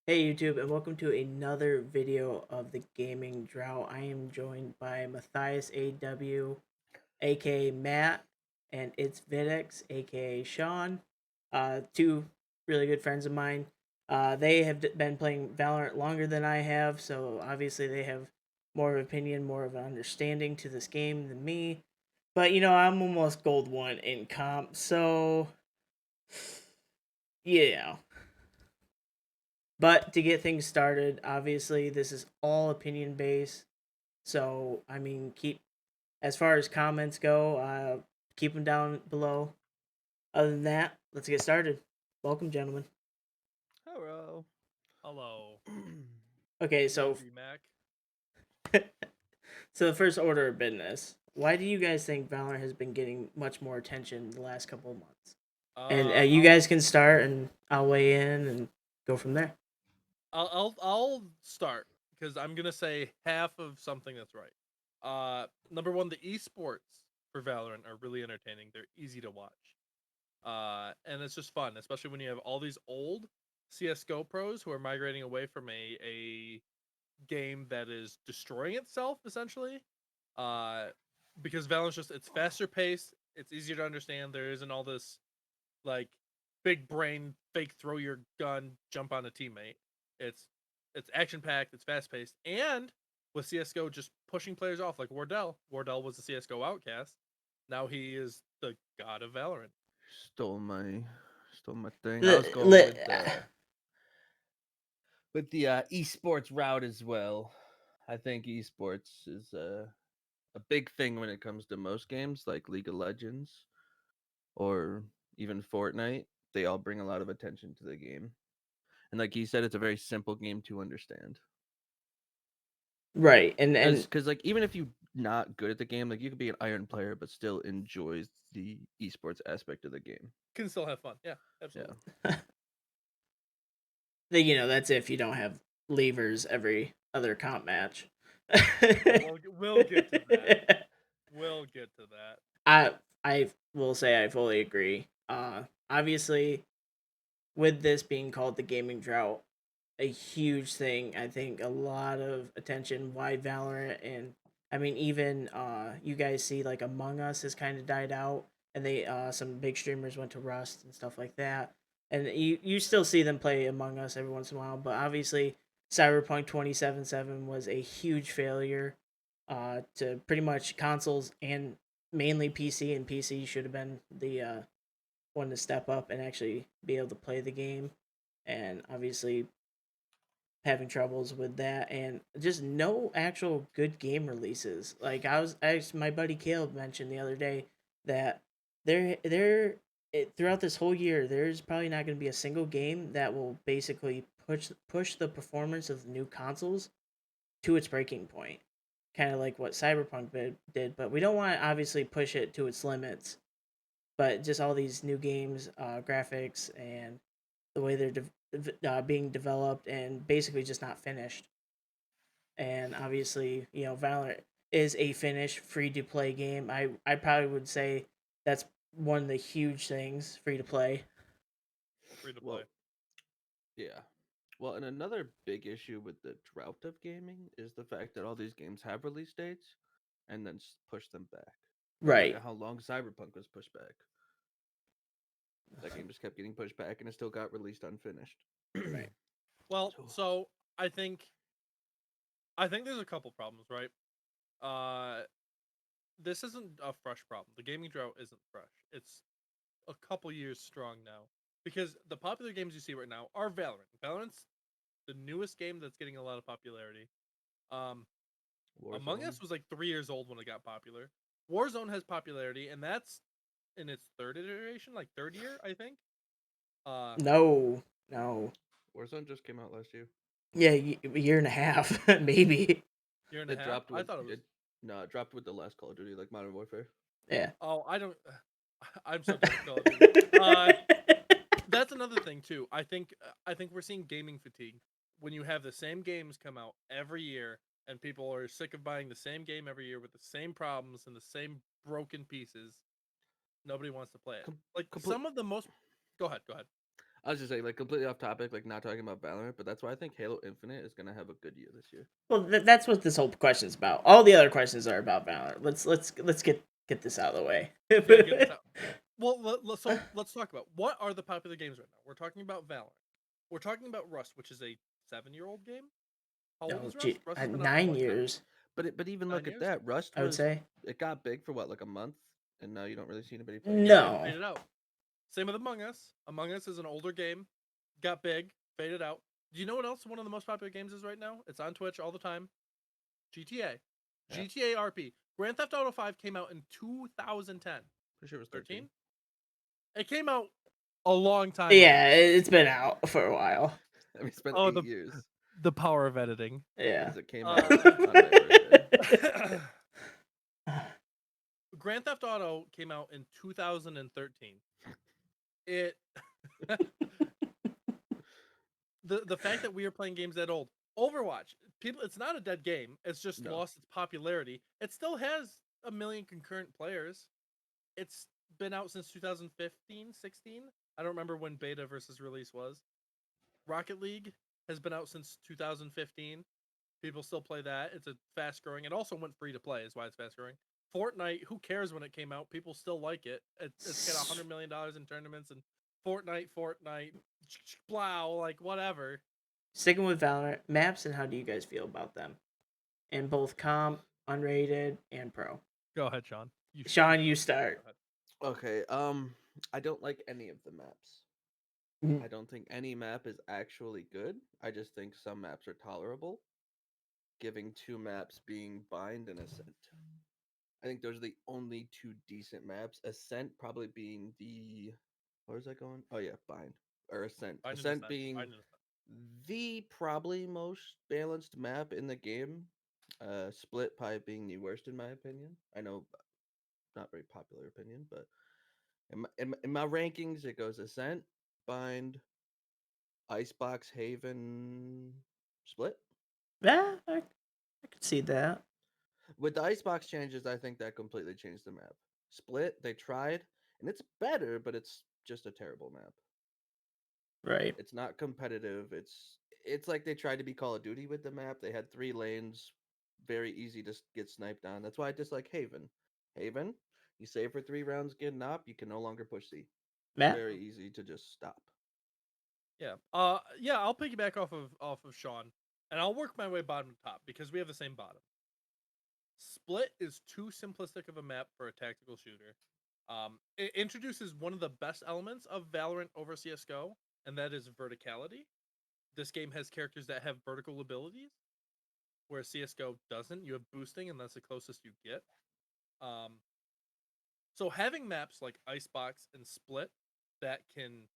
Hey YouTube, and welcome to another video of the Gaming Drought. I am joined by Matthias AW, aka Matt, and it's Vidix, aka Sean. Two really good friends of mine. They have been playing Valorant longer than I have, so obviously they have more of an opinion, more of an understanding to this game than me. But I'm almost gold one in comp, so yeah. But to get things started, obviously this is all opinion based. So keep as far as comments go, keep them down below. Other than that, let's get started. Welcome, gentlemen. Hello. Hello. Okay, so Easy, Mac. so the first order of business. Why do you guys think Valorant has been getting much more attention the last couple of months? And you I'll guys can start, and I'll weigh in and go from there. I'll start because I'm gonna say half of something that's right. Number one, the esports for Valorant are really entertaining. They're easy to watch. And it's just fun, especially when you have all these old CS:GO pros who are migrating away from a game that is destroying itself essentially. Uh, because Valorant's just it's faster paced, it's easier to understand. There isn't all this like big brain fake throw your gun jump on a teammate. It's action packed, it's fast paced, and with CS:GO just pushing players off like Wardell. Wardell was a CS:GO outcast. Now he is the god of Valorant. Stole my stole my thing. I Li- was going li- with the esports route as well. I think esports is a big thing when it comes to most games like League of Legends or even Fortnite. They all bring a lot of attention to the game. And like he said, it's a very simple game to understand. right, Because and cause like even if you're not good at the game, like you could be an iron player but still enjoys the esports aspect of the game. Can still have fun. Yeah, Yeah. absolutely. that's if you don't have levers every other comp match. We'll get to that. We'll get to that. I I will say I fully agree. Obviously, with this being called the gaming drought, a huge thing. I think a lot of attention. Why Valorant, and even you guys see like Among Us has kind of died out, and they some big streamers went to Rust and stuff like that, and you still see them play Among Us every once in a while. But obviously, Cyberpunk 2077 was a huge failure. To pretty much consoles and mainly PC, and PC should have been the one to step up and actually be able to play the game. And obviously, having troubles with that, and just no actual good game releases. Like my buddy Caleb mentioned the other day that throughout this whole year, there's probably not going to be a single game that will basically push the performance of the new consoles to its breaking point, kind of like what Cyberpunk did. But we don't want to obviously push it to its limits. But just all these new games, graphics, and the way they're being developed and basically just not finished. And obviously, Valorant is a finished free to play game. I probably would say that's one of the huge things, free to play. Free to play. Well, yeah. Well, and another big issue with the drought of gaming is the fact that all these games have release dates and then push them back. Like look Right. at how long Cyberpunk was pushed back. That game just kept getting pushed back and it still got released unfinished. Right. Well, So so I think there's a couple problems, right? Uh, this isn't a fresh problem. The gaming drought isn't fresh. It's a couple years strong now because the popular games you see right now are Valorant. Valorant's the newest game that's getting a lot of popularity. Um, Among Warzone. Us was like 3 years old when it got popular. Warzone has popularity, and that's in its third iteration, like third year, I think. Uh, No, no. Warzone just came out last year. Yeah, a year and a half, maybe. year and a It half. dropped I with thought it was. it no, it dropped with the last Call of Duty, like Modern Warfare. Yeah. Oh, I don't. I'm so done with Call of Duty. Uh, that's another thing too. I think we're seeing gaming fatigue when you have the same games come out every year and people are sick of buying the same game every year with the same problems and the same broken pieces. Nobody wants to play it. Com- Like complete some of the most. Go ahead. Go ahead. I was just saying, like, completely off topic, like, not talking about Valorant, but that's why I think Halo Infinite is gonna have a good year this year. Well, that's what this whole question is about. All the other questions are about Valorant. Let's get this out of the way. Yeah, get it out. Well, so let's talk about what are the popular games right now. We're talking about Valorant. We're talking about Rust, which is a 7-year-old game. How old No, is Rust? gee, Rust has been out for 9 what, 10? years, But even 9 look at years? that. Rust I would say. it got big for what, like a month, and now you don't really see anybody playing it. Yeah, it No, faded out. Same with Among Us. Among Us is an older game, got big, faded out. Do you know what else one of the most popular games is right now? It's on Twitch all the time. GTA. Yeah. GTA RP. Grand Theft Auto 5 came out in 2010. Pretty sure it was 13? 13. It came out a long time yeah, ago. it's been out for a while. I mean, spent Oh, 8 years the power of editing. Yeah. because it came Uh, out on my birthday. Grand Theft Auto came out in 2013. It the fact that we are playing games that old. Overwatch, people, it's not a dead game. It's just No. lost its popularity. It still has a million concurrent players. It's been out since 2015, 16. I don't remember when beta versus release was. Rocket League has been out since 2015. People still play that. It's a fast growing. It also went free to play, is why it's fast growing. Fortnite, who cares when it came out? People still like it. It's got $100 million in tournaments and Fortnite, blah, like whatever. Sticking with Valorant, maps and how do you guys feel about them? In both comp, unrated, and pro. Go ahead, Sean. Sean, you start. Okay, I don't like any of the maps. Mm. I don't think any map is actually good. I just think some maps are tolerable. Giving 2 maps being Bind and Ascent. I think those are the only 2 decent maps. Ascent probably being the where's that going? Oh yeah, Bind or Ascent. Ascent being the probably most balanced map in the game. Split probably being the worst in my opinion. I know, not very popular opinion, but in my rankings, it goes Ascent, Bind, Icebox, Haven, Split. Yeah, I could see that. With the Icebox changes, I think that completely changed the map. Split, they tried, and it's better, but it's just a terrible map. Right. It's not competitive. It's like they tried to be Call of Duty with the map. They had 3 lanes, very easy to get sniped on. That's why I dislike Haven. Haven, you save for 3 rounds, get an op, you can no longer push C. Matt? Very easy to just stop. Yeah. Yeah, I'll piggyback off of Sean, and I'll work my way bottom to top because we have the same bottom. Split is too simplistic of a map for a tactical shooter. It introduces one of the best elements of Valorant over CS:GO, and that is verticality. This game has characters that have vertical abilities, where CS:GO doesn't. You have boosting, and that's the closest you get. Um, so having maps like Icebox and Split that can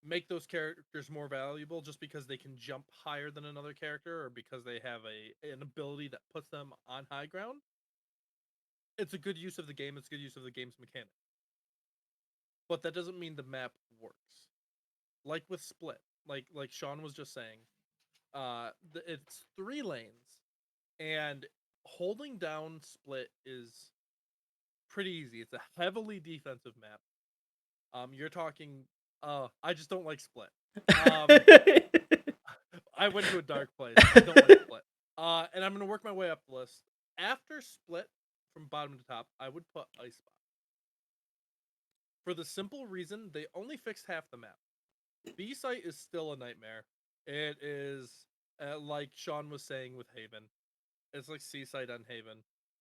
make those characters more valuable just because they can jump higher than another character or because they have an ability that puts them on high ground, it's a good use of the game. It's a good use of the game's mechanic. But that doesn't mean the map works. Like with Split, like Sean was just saying, it's 3 lanes, and holding down Split is pretty easy. It's a heavily defensive map. You're talking. I just don't like Split. I went to a dark place. I don't like Split. And I'm gonna work my way up the list. After Split, from bottom to top, I would put Icebox. For the simple reason they only fixed half the map. B site is still a nightmare. It is like Sean was saying with Haven. It's like C site on Haven.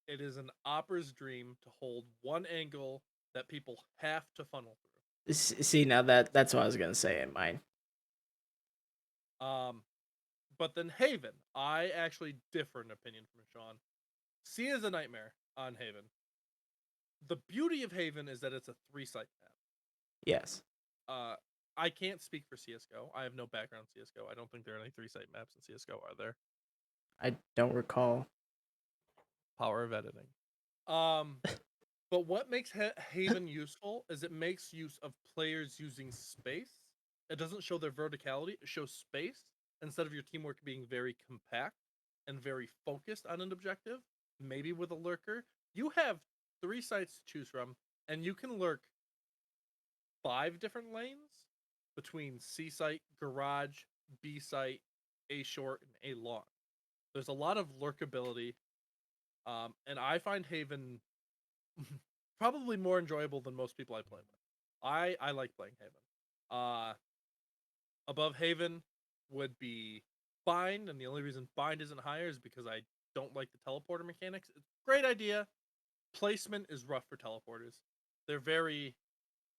It is an opera's dream to hold one angle that people have to funnel through. See, now that's what I was gonna say in mine. But then Haven, I actually differ in opinion from Sean. C is a nightmare on Haven. The beauty of Haven is that it's a 3-site map. Yes. I can't speak for CS:GO. I have no background in CS:GO. I don't think there are any 3-site maps in CS:GO, are there? I don't recall. Power of editing. But what makes Haven useful is it makes use of players using space. It doesn't show their verticality. It shows space instead of your teamwork being very compact and very focused on an objective. Maybe with a lurker, you have 3 sites to choose from, and you can lurk 5 different lanes between C site, garage, B site, A short, and A long. There's a lot of lurkability, and I find Haven probably more enjoyable than most people I play with. I like playing Haven. Uh, Above Haven would be Bind, and the only reason Bind isn't higher is because I don't like the teleporter mechanics. It's a great idea. Placement is rough for teleporters. They're very.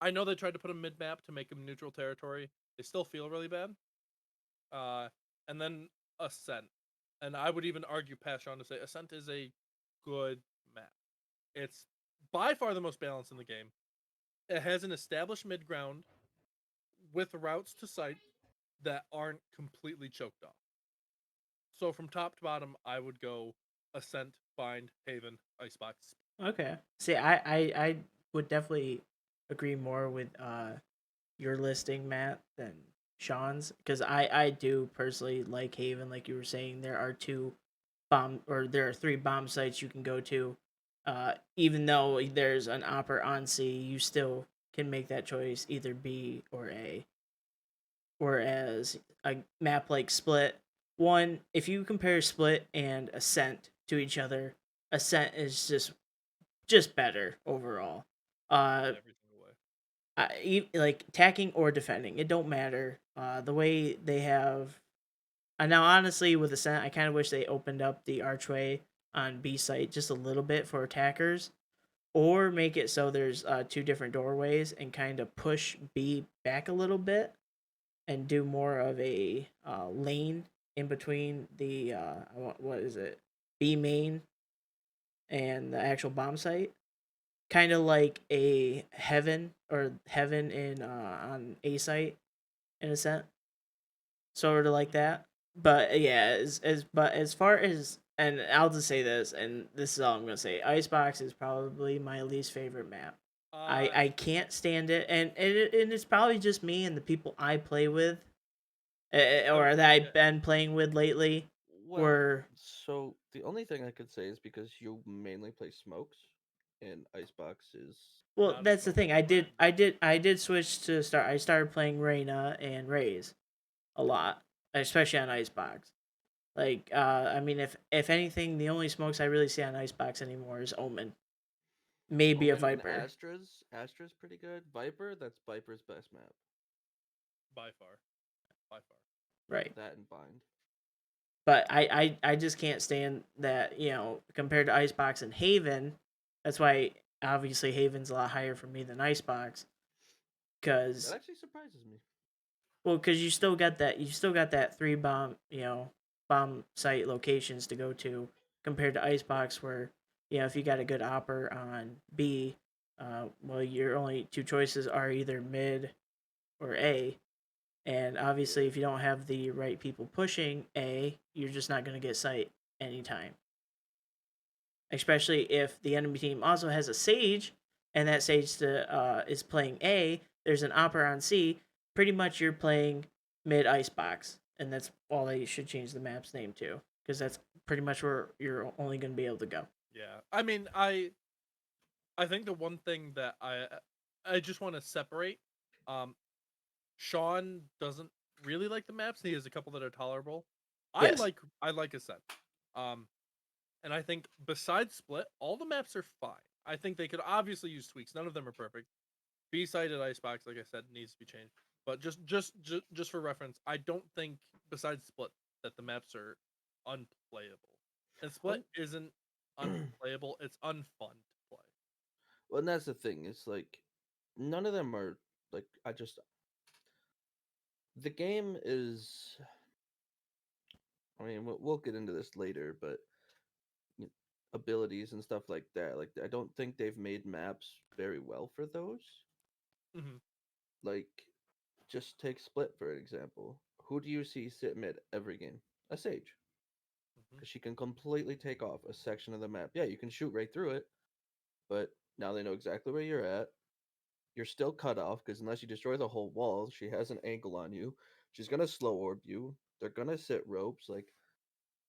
I know they tried to put them mid map to make them neutral territory. They still feel really bad. Uh, and then Ascent, and I would even argue pass on to say Ascent is a good map. It's by far the most balanced in the game. It has an established mid ground with routes to site that aren't completely choked off. So from top to bottom, I would go Ascent, Bind, Haven, Icebox. Okay. See, I would definitely agree more with your listing, Matt, than Sean's, because I do personally like Haven. Like you were saying, there are three bomb sites you can go to. Even though there's an opper on C, you still can make that choice, either B or A. Whereas a map like Split, one, if you compare Split and Ascent to each other, Ascent is just better overall. In Uh, every single way. like attacking or defending, it don't matter. The way they have, now honestly with Ascent, I kind of wish they opened up the archway on B site just a little bit for attackers, or make it so there's two different doorways and kind of push B back a little bit and do more of a lane in between the what is it, B main and the actual bomb site, kind of like a heaven in on A site in a sense, sort of like that. But yeah, as far as, and I'll just say this, and this is all I'm gonna say. Icebox is probably my least favorite map. Uh, I can't stand it, and it's probably just me and the people I play with, or that okay. I've been playing with lately. Well, Were so the only thing I could say is because you mainly play smokes, and Icebox is well, Not a that's the smoke thing. brand. I did switch to start. I started playing Reyna and Raze a lot, especially on Icebox. Like, I mean, if anything, the only smokes I really see on Icebox anymore is Omen, maybe a Omen and Viper, Astra's. Astra's pretty good. Viper, that's Viper's best map. By far. By far. right? That and Bind. But I just can't stand that, compared to Icebox and Haven. That's why obviously Haven's a lot higher for me than Icebox, That because actually surprises me. because you still got that three bomb, bomb site locations to go to, compared to Icebox, where, if you got a good opper on B, well, your only two choices are either mid or A. And obviously, if you don't have the right people pushing A, you're just not going to get sight anytime. Especially if the enemy team also has a Sage, and that is playing A, there's an opper on C. Pretty much you're playing mid Icebox, and that's all they should change the map's name to, because that's pretty much where you're only going to be able to go. Yeah. I mean, I think the one thing that I just want to separate, um, Sean doesn't really like the maps. He has a couple that are tolerable. Yes. I like Ascent. Um, and I think besides Split, all the maps are fine. I think they could obviously use tweaks. None of them are perfect. B-sided Icebox, like I said, needs to be changed. But just for reference, I don't think besides Split that the maps are unplayable. And Split Well, isn't unplayable; it's unfun to play. well, and that's the thing. It's like none of them are like I just the game is. I mean, we'll get into this later, but abilities and stuff like that. Like I don't think they've made maps very well for those. Hmm. Like just take Split for example. Who do you see sit mid every game? A Sage, Hmm. because she can completely take off a section of the map. Yeah, you can shoot right through it, but now they know exactly where you're at. You're still cut off because unless you destroy the whole wall, she has an angle on you. She's gonna slow orb you. They're gonna sit ropes. Like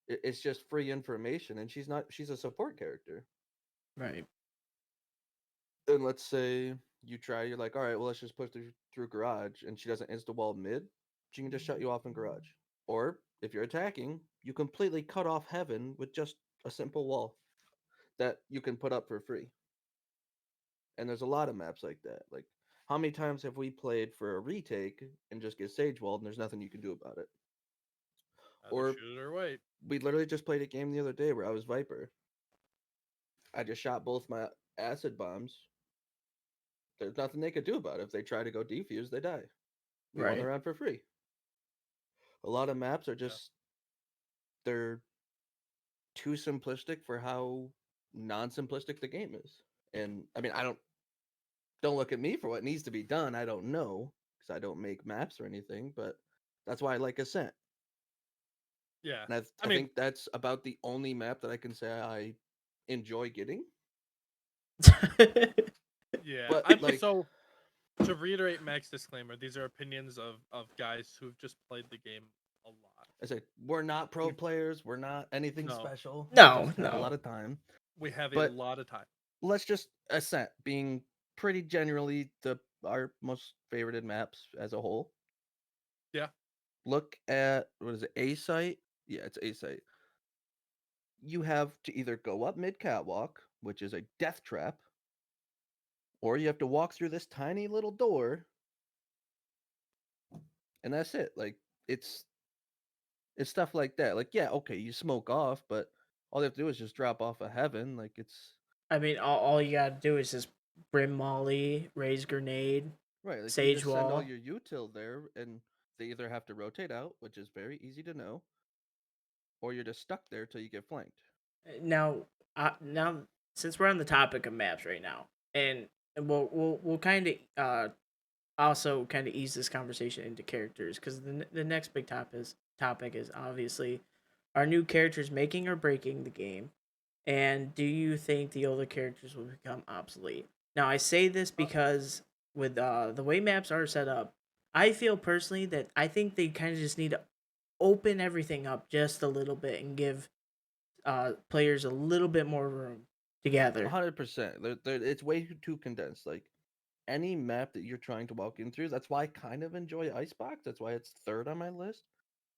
it's just free information, and she's not. She's a support character. Right. And let's say you try. You're like, all right, well, let's just push through garage and she doesn't insta wall mid, she can just shut you off in garage. Or if you're attacking, you completely cut off heaven with just a simple wall that you can put up for free. And there's a lot of maps like that. Like, how many times have we played for a retake and just get sage walled and there's nothing you can do about it? Either Or shoot it or wait. we literally just played a game the other day where I was Viper. I just shot both my acid bombs. There's nothing they could do about it. If they try to go defuse, they die. We won the Right. round for free. A lot of maps are Yeah. just they're too simplistic for how non-simplistic the game is. And I mean, I don't look at me for what needs to be done. I don't know because I don't make maps or anything, but that's why I like Ascent. Yeah. And I I mean, think that's about the only map that I can say I enjoy getting. yeah. But I mean, like so to reiterate Mac's disclaimer, these are opinions of guys who've just played the game a lot. I said, we're not pro We players. We're not anything no, special. We No, just have a lot no. of time. we have a But lot of time. let's just Ascent being pretty generally our most favorited maps as a whole. Yeah. Look at what is it, A site? Yeah, it's A site. You have to either go up mid catwalk, which is a death trap, or you have to walk through this tiny little door, and that's it. Like it's it's stuff like that. Like yeah, okay, you smoke off, but all they have to do is just drop off of heaven. Like it's I mean, all you gotta do is just brim molly, raise grenade, right. Like you sage just send all wall. your util there, and they either have to rotate out, which is very easy to know, or you're just stuck there till you get flanked. Now, now since we're on the topic of maps right now, and we'll kind of also kind of ease this conversation into characters because the next big topic is obviously are new characters making or breaking the game, and do you think the older characters will become obsolete? Now, I say this Uh, because with the way maps are set up, I feel personally that I think they kind of just need to open everything up just a little bit and give players a little bit more room to gather. 100%. It's way too condensed. Like any map that you're trying to walk in through, that's why I kind of enjoy Icebox. That's why it's third on my list.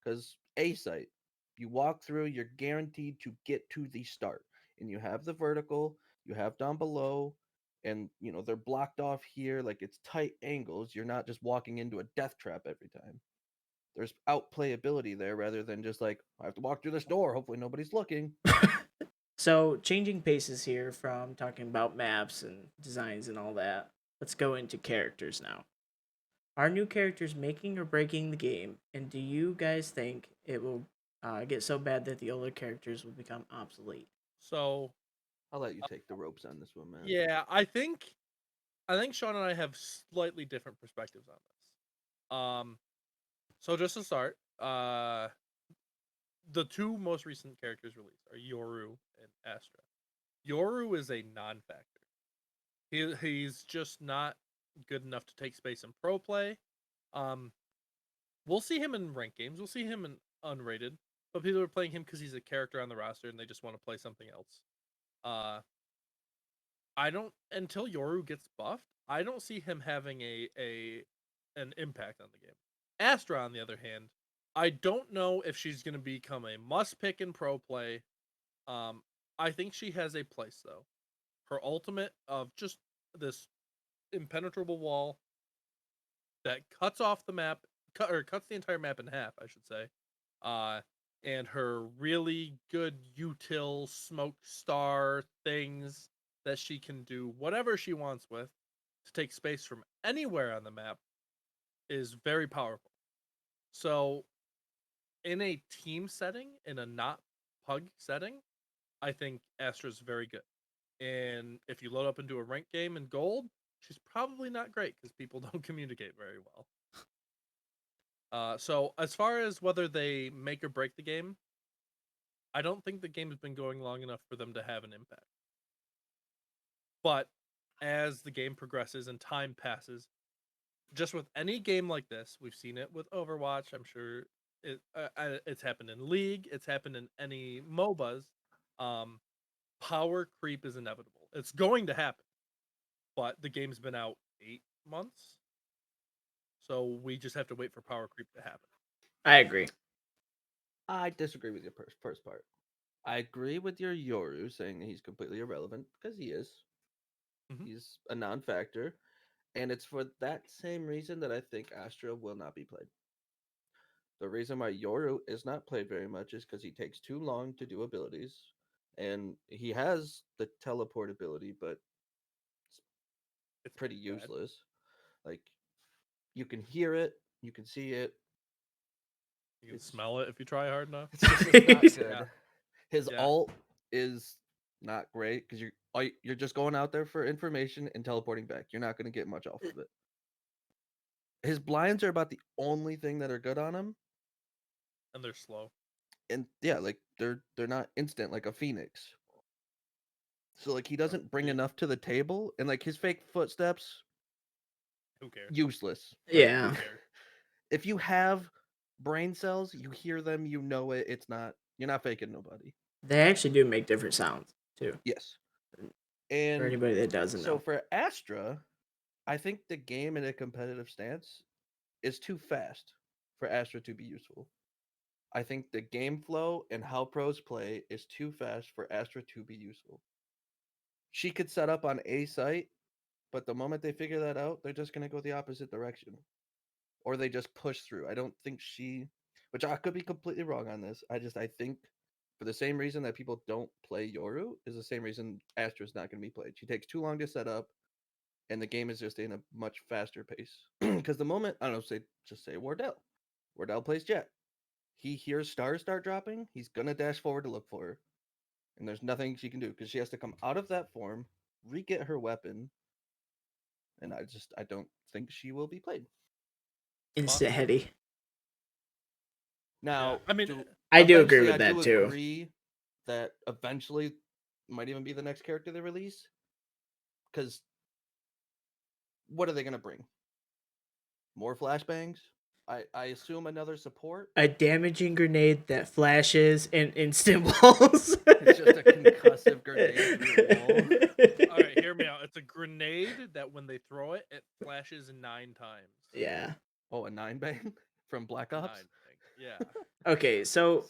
Because A site, you walk through, you're guaranteed to get to the start. And you have the vertical, you have down below, and they're blocked off here. Like it's tight angles. You're not just walking into a death trap every time. There's outplayability there rather than just like, I have to walk through this door. Hopefully nobody's looking. So, changing paces here from talking about maps and designs and all that, let's go into characters now. Are new characters making or breaking the game, and do you guys think it will get so bad that the older characters will become obsolete? so I'll let you take the ropes on this one, man. yeah, I think Sean and I have slightly different perspectives on this. So just to start, the two most recent characters released are Yoru and Astra. Yoru is a non-factor. He's just not good enough to take space in pro play. Um, we'll see him in ranked games. We'll see him in unrated, but people are playing him because he's a character on the roster and they just want to play something else. Uh, I don't until Yoru gets buffed. I don't see him having a an impact on the game. Astra, on the other hand, I don't know if she's going to become a must pick in pro play. Um, I think she has a place though. Her ultimate of just this impenetrable wall that cuts off the map, or cuts the entire map in half, I should say. Uh, and her really good util smoke star things that she can do whatever she wants with to take space from anywhere on the map is very powerful. So, in a team setting, in a not pug setting, I think Astra's very good. And if you load up into a rank game in gold, she's probably not great because people don't communicate very well. So as far as whether they make or break the game, I don't think the game has been going long enough for them to have an impact. But as the game progresses and time passes, just with any game like this, we've seen it with Overwatch. I'm sure it's happened in League. It's happened in any MOBAs. Um, Power creep is inevitable. It's going to happen. But the game's been out 8 months. So we just have to wait for power creep to happen. I agree. I disagree with your first part. I agree with your Yoru saying that he's completely irrelevant because he is. Mhm. He's a non-factor, and it's for that same reason that I think Astra will not be played. The reason why Yoru is not played very much is because he takes too long to do abilities, and he has the teleport ability, but It's pretty bad. useless. Like you can hear it, you can see it. You can It's smell it if you try hard enough. it's not good. Yeah. His Yeah. alt is not great because you're just going out there for information and teleporting back. You're not going to get much off of it. His blinds are about the only thing that are good on him, And they're slow. and yeah, like they're not instant like a phoenix. So like he Bro, doesn't bring yeah, enough to the table, and like his fake footsteps who cares? useless. Like Yeah. Who cares? if you have brain cells, you hear them, you know it. It's not you're not faking nobody. They actually do make different sounds too. Yes, For and anybody that doesn't so know. for Astra, I think the game in a competitive stance is too fast for Astra to be useful. I think the game flow and how pros play is too fast for Astra to be useful. She could set up on a site, but the moment they figure that out, they're just going to go the opposite direction. Or they just push through. I don't think which I could be completely wrong on this. I think for the same reason that people don't play Yoru is the same reason Astra's not going to be played. She takes too long to set up, and the game is just in a much faster pace. Because the moment I don't know, say Wardell. Wardell plays Jet. He hears stars start dropping. He's gonna dash forward to look for her, and there's nothing she can do because she has to come out of that form, re-get her weapon, and I don't think she will be played. Instant Possible. heady. Yeah. Now, I mean, do I do agree eventually with I that do too. agree that eventually might even be the next character they release because what are they gonna bring? More flashbangs? I assume another support. A damaging grenade that flashes and instant walls. It's just a concussive grenade through a wall. all right, hear me out. It's a grenade that when they throw it, it flashes 9 times. Yeah. Oh, a 9 bang from Black Ops. 9 thing. Yeah. Okay, so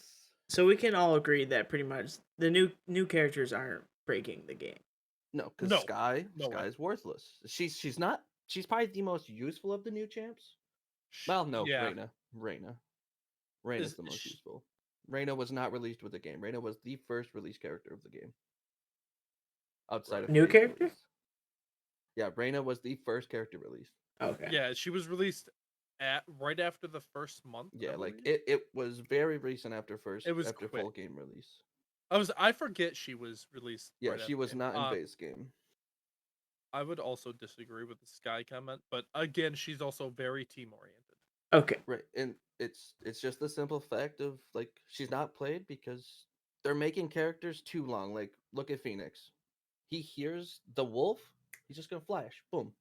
we can all agree that pretty much the new characters aren't breaking the game. No, because No. No way. Sky's worthless. She's not. She's probably the most useful of the new champs. Well, no, Yeah. Reyna's Is the most sh- useful. Reyna was not released with the game. Reyna was the first released character of the game outside Right. of New phase character? release. Yeah, Reyna was the first character released. Okay. Yeah, she was released at right after the first month. I Yeah, like believe. it was very recent after It was after quick. full game release. I forget she was released Yeah, right she after was game. not in base game. I would also disagree with the Sky comment, but again, she's also very team oriented. Okay. Right, and it's just the simple fact of like she's not played because they're making characters too long. Like look at Phoenix, he hears the wolf, he's just gonna flash, boom.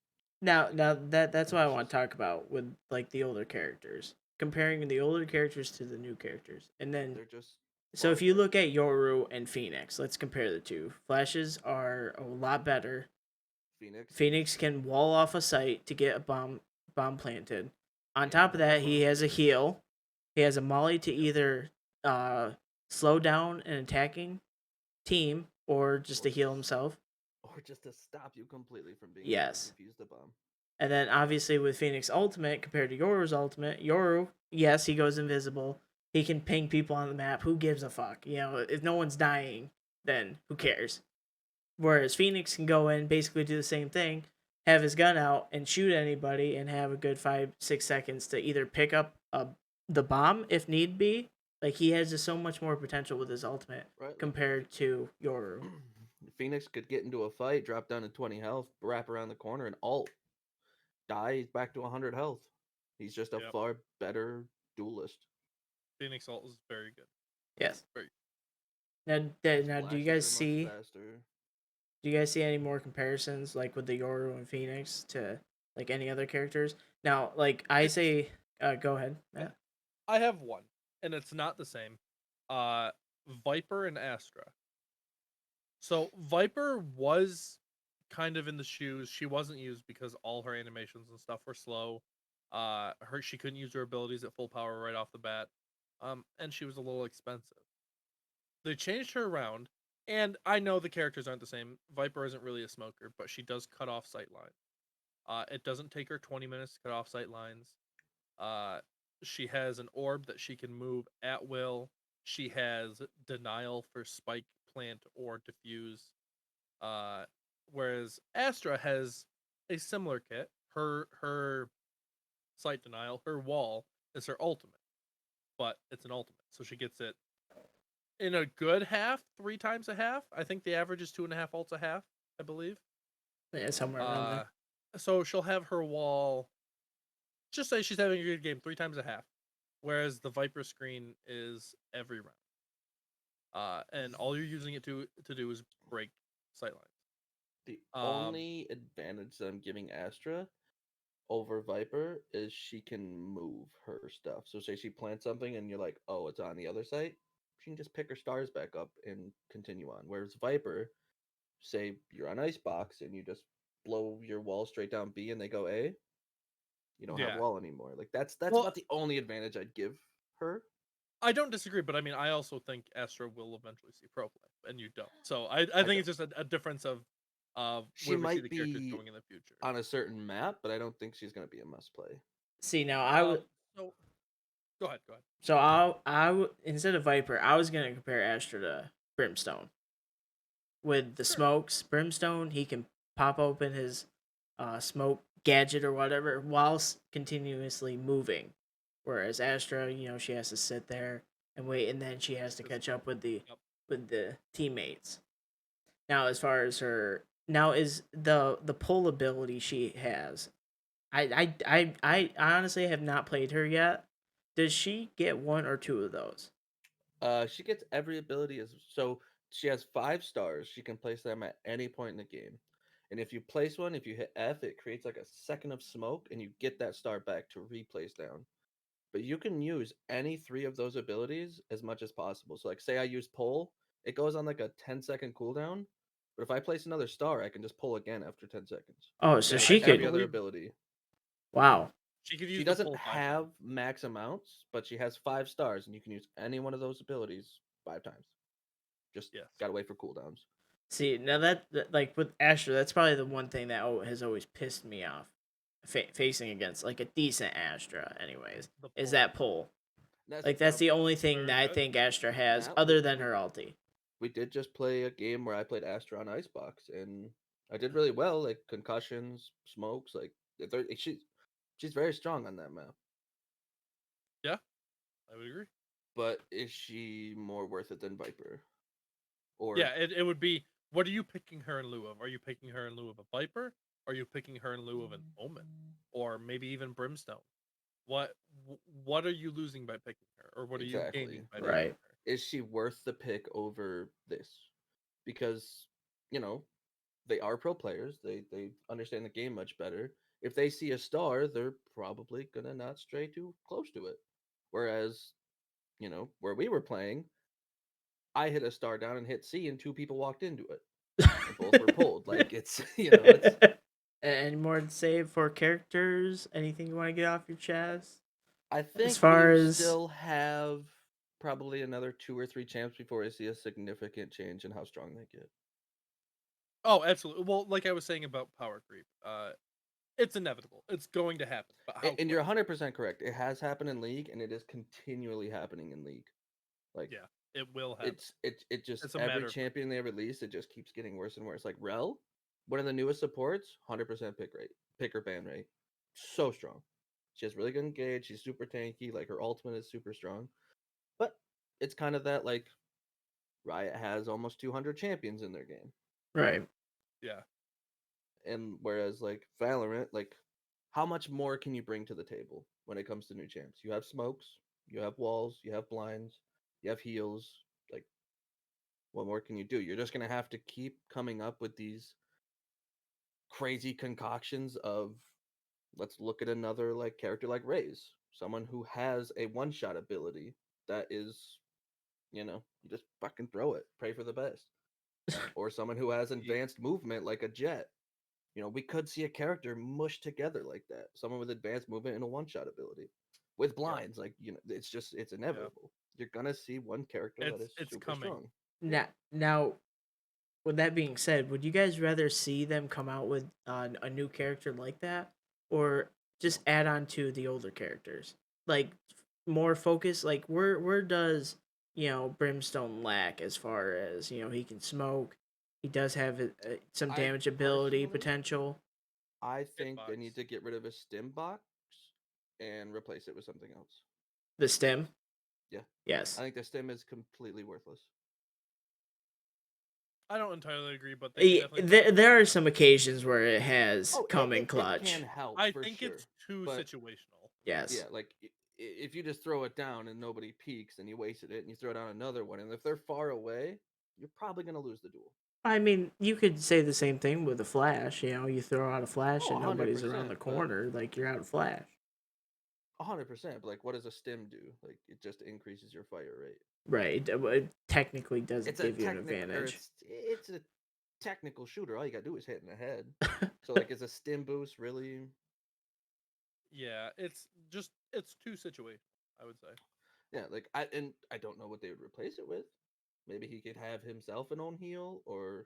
Now that's And what I it's want just to talk about with like the older characters. Comparing the older characters to the new characters. And then they're just so far if you better. look at Yoru and Phoenix, let's compare the two. Flashes are a lot better. Phoenix is Phoenix can wall off a site to get a bomb planted. On and top of that, he bomb. has a heal. He has a molly to either uh, slow down an attacking team or just or to heal just himself. or just to stop you completely from being able to Yes. defuse the bomb. And then obviously with Phoenix Ultimate compared to Yoru's Ultimate, Yoru, yes, he goes invisible. He can ping people on the map. Who gives a fuck? You know, if no one's dying, then who cares? Whereas Phoenix can go in, basically do the same thing, have his gun out and shoot anybody, and have a good 5-6 seconds to either pick up the bomb if need be. Like he has just so much more potential with his ultimate Right, like compared to Yoru. Phoenix could get into a fight, drop down to 20 health, wrap around the corner, and alt die. He's back to 100 health. He's just a Yep. far better duelist. Phoenix Ult is very good. Yes. Very. Now, do you guys Flashes are much see? faster. Do you guys see any more comparisons like with the Yoru and Phoenix to like any other characters? Now, like I It's say, go ahead, Matt. I have one, and it's not the same. Uh, Viper and Astra. So Viper was kind of in the shoes. She wasn't used because all her animations and stuff were slow. She couldn't use her abilities at full power right off the bat, and she was a little expensive. They changed her around, and I know the characters aren't the same. Viper isn't really a smoker, but she does cut off sight lines. It doesn't take her 20 minutes to cut off sight lines. Uh, she has an orb that she can move at will. She has denial for spike, plant, or diffuse. Uh, Whereas Astra has a similar kit. Her sight denial, her wall is her ultimate, but it's an ultimate, so she gets it in a good half, 3 times a half. I think the average is 2.5 ults a half, I believe. Yeah, somewhere around Uh, there. so she'll have her wall. Just say she's having a good game 3 times a half, whereas the Viper screen is every round. And all you're using it to do is break sightlines. The Um, only advantage that I'm giving Astra over Viper is she can move her stuff. So say she plants something and you're like, oh, it's on the other site, she can just pick her stars back up and continue on. Whereas Viper, say you're on Icebox and you just blow your wall straight down B and they go A, you don't have yeah. wall anymore. Like that's Well, about the only advantage I'd give her. I don't disagree, but I mean, I also think Astra will eventually see pro play, and you don't. So I I think don't. it's just a difference of She where we see might the characters be going in the future. on a certain map, but I don't think she's gonna be a must play. See, now So go ahead, go ahead. instead of Viper, I was gonna compare Astra to Brimstone. With the Sure. smokes, Brimstone, he can pop open his smoke gadget or whatever whilst continuously moving. Whereas Astra, she has to sit there and wait, and then she has to Just catch up with the yep. teammates. Now, as far as her now is the pull ability she has, I honestly have not played her yet. Does she get one or two of those? She gets every ability as so she has 5 stars. She can place them at any point in the game. And if you place one, if you hit F, it creates like a second of smoke and you get that star back to replace down. But you can use any 3 of those abilities as much as possible. So like say I use pull, it goes on like a 10-second cooldown. But if I place another star, I can just pull again after 10 seconds. Oh, so Same with she I every could. other believe ability. Wow. she could She use the doesn't pull 5 times. have max amounts, but she has 5 stars and you can use any one of those abilities 5 times. Just Yes. gotta wait for cooldowns. See, now like with Asher, that's probably the one thing that has always pissed me off, facing against like a decent Astra. Anyways, The is pull. that pull? That's Like that's the only It's thing very that I good. think Astra has, Matt. other than her ulti. We did just play a game where I played Astra on Icebox, and I did really well. Like concussions, smokes, like she's very strong on that map. Yeah, I would agree. But is she more worth it than Viper? Or Yeah, it would be. What are you picking her in lieu of? Are you picking her in lieu of a Viper? Are you picking her in lieu of an Omen, or maybe even Brimstone? What what are you losing by picking her, or what are you exactly gaining by like picking Right. her? is she worth the pick over this? Because you know they are pro players. They understand the game much better. If they see a star, they're probably gonna not stray too close to it. Whereas, where we were playing, I hit a star down and hit C, and 2 people walked into it, and both were pulled. Like it's it's. Any more to say for characters? Anything you want to get off your chest? I As think far we as still have probably another 2 or 3 champs before I see a significant change in how strong they get. Oh, absolutely. Well, like I was saying about power creep, it's inevitable. It's going to happen. But how And quick? you're 100% correct. It has happened in League, and it is continually happening in League. Like Yeah, it will happen. it just It's a every matter of time. champion they release, it just keeps getting worse and worse. Like Rel, one of the newest supports, 100% pick or ban rate, so strong. She has really good engage. She's super tanky. Like her ultimate is super strong, but it's kind of that like Riot has almost 200 champions in their game, right. Yeah. and whereas like Valorant, like how much more can you bring to the table when it comes to new champs? You have smokes, you have walls, you have blinds, you have heals. Like what more can you do? You're just gonna have to keep coming up with these crazy concoctions of let's look at another like character like Raze, someone who has a one shot ability that is, you just fucking throw it, pray for the best. Or someone who has Ye- advanced movement like a jet. We could see a character mushed together like that. Someone with advanced movement and a one-shot ability. With blinds, it's Yeah. inevitable. You're gonna see one character that is It's super coming. strong. Now, with that being said, would you guys rather see them come out with a new character like that, or just add on to the older characters, like more focus? Like where does Brimstone lack as far as he can smoke, he does have some I damage ability personally, potential. I think they Hitbox. need to get rid of his stim box and replace it with something else. The stem, Yeah, I yes. think the stim is completely worthless. I don't entirely agree, but they can definitely put There are some occasions where it has Oh, come in it can clutch. help I for think sure, it's too but situational. yeah, Yes. like if you just throw it down and nobody peeks and you wasted it, and you throw down another one, and if they're far away, you're probably gonna lose the duel. I mean, you could say the same thing with a flash. You throw out a flash Oh, and nobody's around 100%, the but corner, like you're out of flash. 100%. But like, what does a stim do? Like, it just increases your fire rate. Right. It technically doesn't It's a give you an technical, or advantage. it's a technical shooter. All you gotta do is hit in the head. So like, is a stim boost really? Yeah, it's too situational, I would say. Yeah, like I don't know what they would replace it with. Maybe he could have himself an own heal, or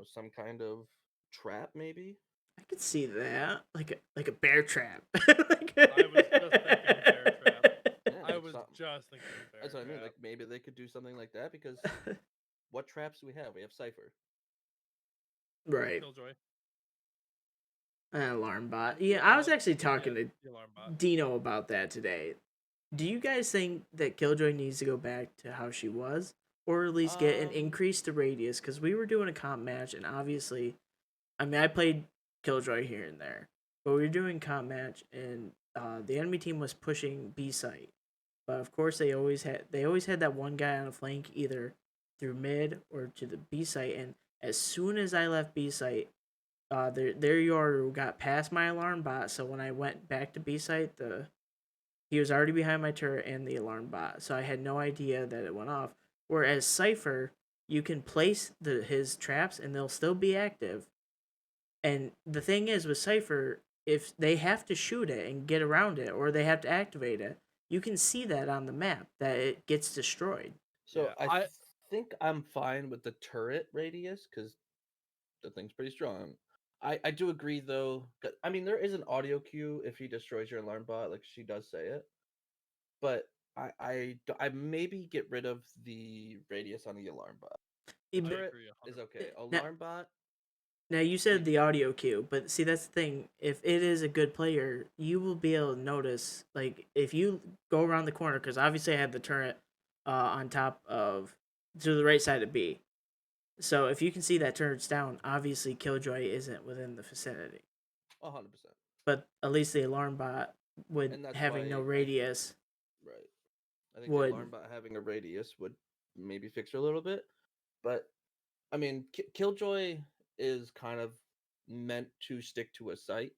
some kind of trap, maybe. I could see that, like a bear trap. I was just thinking bear trap. Yeah, I like was something. just thinking bear That's what I mean. trap. Like maybe they could do something like that, because what traps do we have? We have Cipher. Right. Killjoy. An alarm bot. Yeah, I was actually Yeah, talking to the alarm bot. Dino about that today. Do you guys think that Killjoy needs to go back to how she was, or at least get an Um, increase to radius? Because we were doing a comp match, and obviously, I mean, I played Killjoy here and there, but we were doing comp match, and the enemy team was pushing B site. But of course, they always had that one guy on a flank, either through mid or to the B site. And as soon as I left B site, their Yoru got past my alarm bot. So when I went back to B site, he was already behind my turret and the alarm bot. So I had no idea that it went off. Whereas Cipher, you can place his traps and they'll still be active. And the thing is with Cipher, if they have to shoot it and get around it, or they have to activate it, you can see that on the map that it gets destroyed. so Yeah, I think I'm fine with the turret radius, because the thing's pretty strong. I do agree though. I mean, there is an audio cue if he destroys your alarm bot, like she does say it. But I maybe get rid of the radius on the alarm bot. Eh, I Turret agree is 100%. okay. Now, Alarm bot, now you said maybe the not. audio cue, but see that's the thing. If it is a good player, you will be able to notice. Like if you go around the corner, because obviously I had the turret on top of to the right side of B. So if you can see that turret's down, obviously Killjoy isn't within the vicinity. 100%. But at least the alarm bot, with And that's having no why I radius, right. I think the would. alarm bot having a radius would maybe fix her a little bit. But I mean, Killjoy is kind of meant to stick to a site.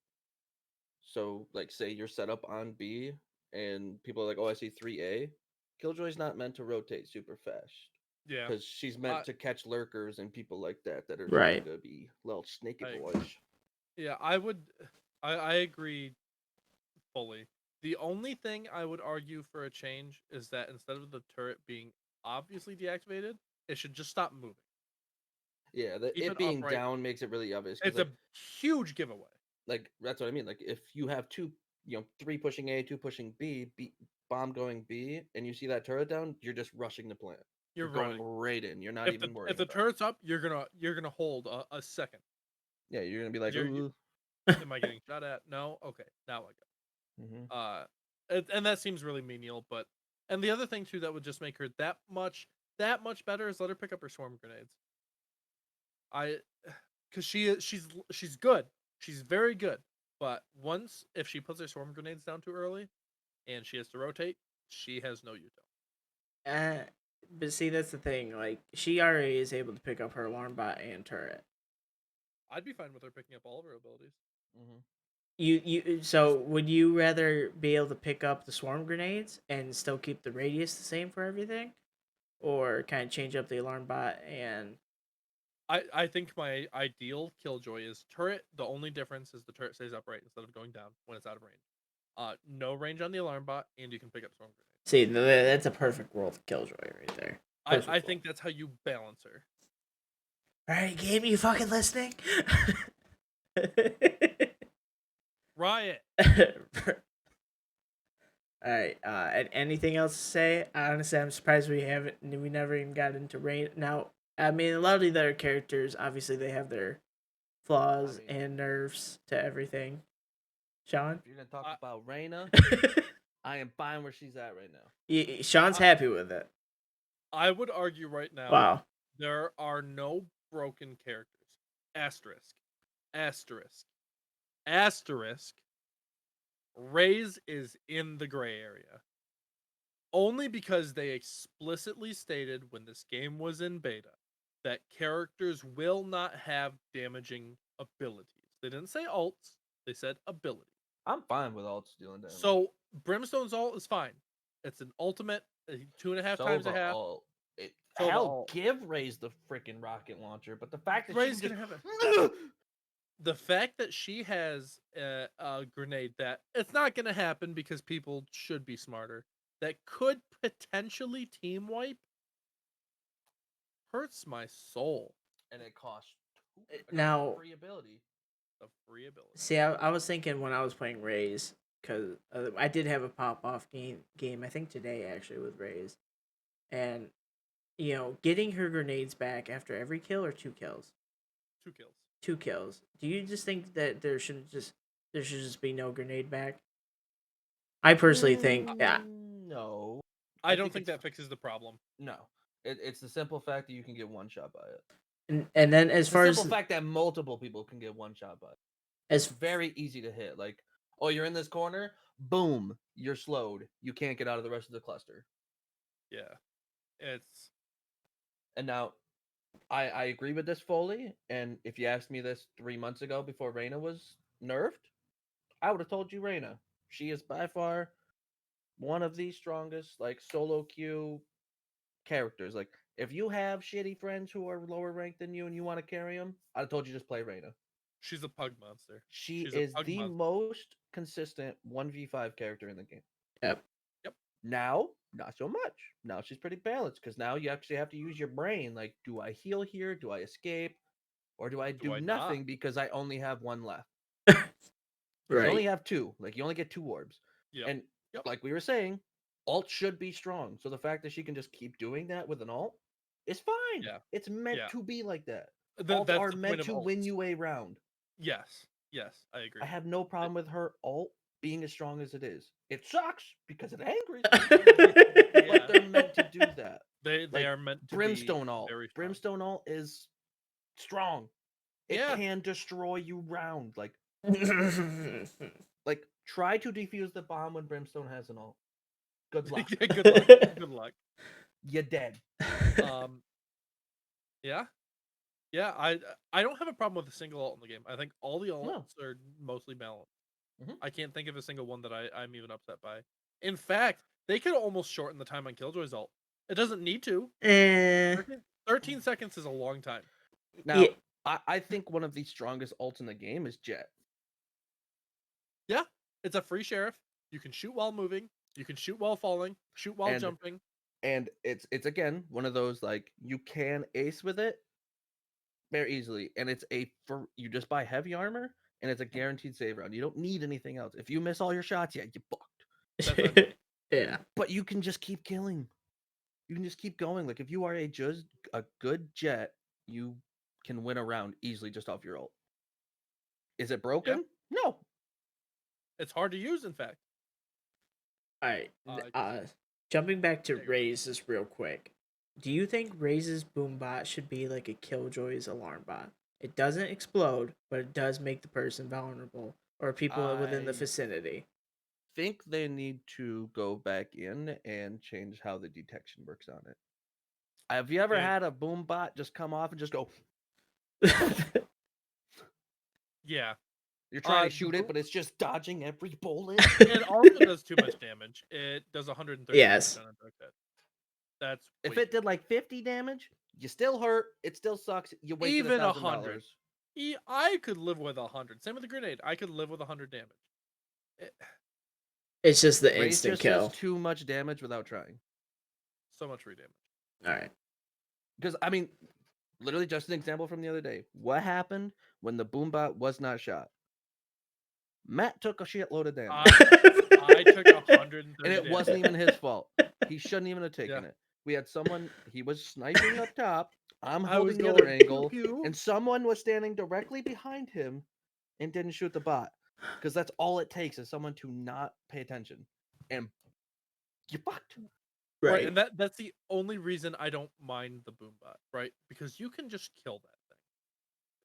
So, like, say you're set up on B, and people are like, "Oh, I see 3A." Killjoy's not meant to rotate super fast, Yeah, because she's I meant to catch lurkers and people like that are trying Right. to be little snaky I agree. boys. Yeah, I would. I agree fully. The only thing I would argue for a change is that instead of the turret being obviously deactivated, it should just stop moving. Yeah, Keep it it being upright. down makes it really obvious, because It's a huge giveaway. like that's what I mean. Like, if you have two, three pushing A, two pushing B, bomb going B, and you see that turret down, you're just rushing the plant. You're You're going running. right in. You're not even If worrying the about it. turret's up, you're gonna hold a second. Yeah, you're gonna be like, You ooh. am I getting shot at? No. Okay, now I Hmm. go. And that seems really menial, but and the other thing too that would just make her that much better is let her pick up her swarm grenades. I because she's good. She's very good. But once if she puts her swarm grenades down too early and she has to rotate, she has no util. Uh, but see, that's the thing. Like, she already is able to pick up her alarm bot and turret. I'd be fine with her picking up all of her abilities. Hmm. So would you rather be able to pick up the swarm grenades and still keep the radius the same for everything, or kind of change up the alarm bot and I think my ideal Killjoy is turret. The only difference is the turret stays upright instead of going down when it's out of range. No range on the alarm bot, and you can pick up storm grenades. See, that's a perfect world Killjoy right there. Perfect I world. think that's how you balance her. All right, game, you fucking listening? Riot. All right. And anything else to say? Honestly, I'm surprised we never even got into Rain. Now, I mean, a lot of the other characters, obviously, they have their flaws and nerfs to everything. Sean, If you're gonna talk about Reyna, I am fine where she's at right now. Sean's happy with it. I would argue right now. Wow. There are no broken characters. Asterisk. Asterisk. Asterisk. Raze is in the gray area. Only because they explicitly stated when this game was in beta that characters will not have damaging abilities. They didn't say ults, they said abilities. I'm fine with ults dealing damage. So Brimstone's ult is fine. It's an ultimate 2.5 times a half. Hell, give Raze the freaking rocket launcher, but the fact that Raze she can just have it. The fact that she has a grenade that it's not going to happen because people should be smarter. That could potentially team wipe hurts my soul. and it costs now free ability. The free ability. See, I was thinking when I was playing Raze, because I did have a pop off game I think today actually with Raze, and you know, getting her grenades back after every kill or 2 kills. 2 kills. 2 kills. Do you just think that there should just be no grenade back? I personally think, yeah. No. I don't think that fixes the problem. No. It's the simple fact that you can get one shot by it. And then as far as the simple fact that multiple people can get one shot by it. It's very easy to hit. Like, oh, you're in this corner, boom, you're slowed. You can't get out of the rest of the cluster. Yeah. And now I agree with this fully, and if you asked me this 3 months ago before Reyna was nerfed, I would have told you Reyna. She is by far one of the strongest, like, solo queue characters. Like, if you have shitty friends who are lower ranked than you and you want to carry them, I'd have told you just play Reyna. She's a pug monster. She's is the most consistent 1v5 character in the game. Yep. Now, not so much. Now she's pretty balanced because now you actually have to use your brain. Like, do I heal here? Do I escape? Or do I do nothing because I only have one left? Right. You only have 2. Like, you only get 2 orbs. Yep. And like we were saying, ult should be strong. So the fact that she can just keep doing that with an ult is fine. Yeah. It's meant to be like that. Ults are meant to win you a round. Yes, I agree. I have no problem with her ult being as strong as it is. It sucks because it angry, but they're meant to do that. They are meant to Brimstone be ult. very strong. Brimstone ult is strong. It can destroy you round. Like, try to defuse the bomb when Brimstone has an ult. Good luck. Good luck. Good luck. You're dead. Yeah. Yeah, I don't have a problem with a single ult in the game. I think all the ults are mostly balanced. Mm-hmm. I can't think of a single one that I'm even upset by. In fact, they could almost shorten the time on Killjoy's ult. It doesn't need to. 13 seconds is a long time. Now, I think one of the strongest ults in the game is Jet. Yeah, it's a free sheriff. You can shoot while moving. You can shoot while falling. Shoot while jumping. And it's again one of those, like, you can ace with it very easily, and you just buy heavy armor, and it's a guaranteed save round. You don't need anything else. If you miss all your shots, you fucked. Yeah. But you can just keep killing. You can just keep going. Like, if you are a good Jet, you can win a round easily just off your ult. Is it broken? Yeah. No. It's hard to use, in fact. All right. Jumping back to Raze just real quick. Do you think Raze's boom bot should be like a Killjoy's alarm bot? It doesn't explode, but it does make the person vulnerable or people within the vicinity. Think they need to go back in and change how the detection works on it. Have you ever had a boom bot just come off and just go? Yeah. You're trying to shoot it, but it's just dodging every bullet. It also does too much damage. It does 130 yes. damage on a direct hit. That's if it did like 50 damage, You still hurt. It still sucks. You wasted Even $1,000. I could live with 100. Same with the grenade. I could live with 100 damage. It, It's just the Rage instant just kill. does too much damage without trying. so much free damage. All right. Because I mean, literally just an example from the other day. What happened when the boombot was not shot? Matt took a shitload of damage. I took 130 And it damage. wasn't even his fault. He shouldn't even have taken Yeah. it. We had someone, he was sniping up top. I'm I was holding the other going angle. pew pew. And someone was standing directly behind him and didn't shoot the bot. Because that's all it takes is someone to not pay attention. And you fucked. Right, and that's the only reason I don't mind the boombot, right? Because you can just kill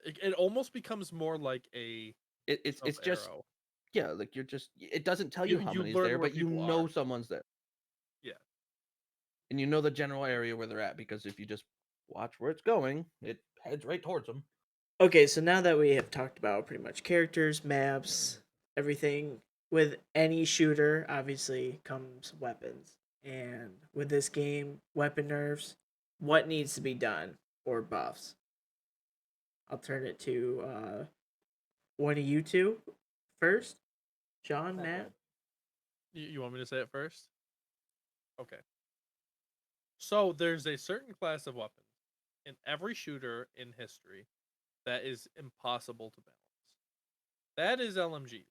that thing. It almost becomes more like a It's just, arrow. yeah, like you're just, it doesn't tell you how You many's learn there, where but you people know are. someone's there. Yeah. And you know the general area where they're at, because if you just watch where it's going, it heads right towards them. Okay, so now that we have talked about pretty much characters, maps, everything, with any shooter, obviously comes weapons. And with this game, weapon nerfs, what needs to be done or buffs? I'll turn it to one of you two first. Sean, Matt. You want me to say it first? Okay. So there's a certain class of weapons in every shooter in history that is impossible to balance. That is LMG.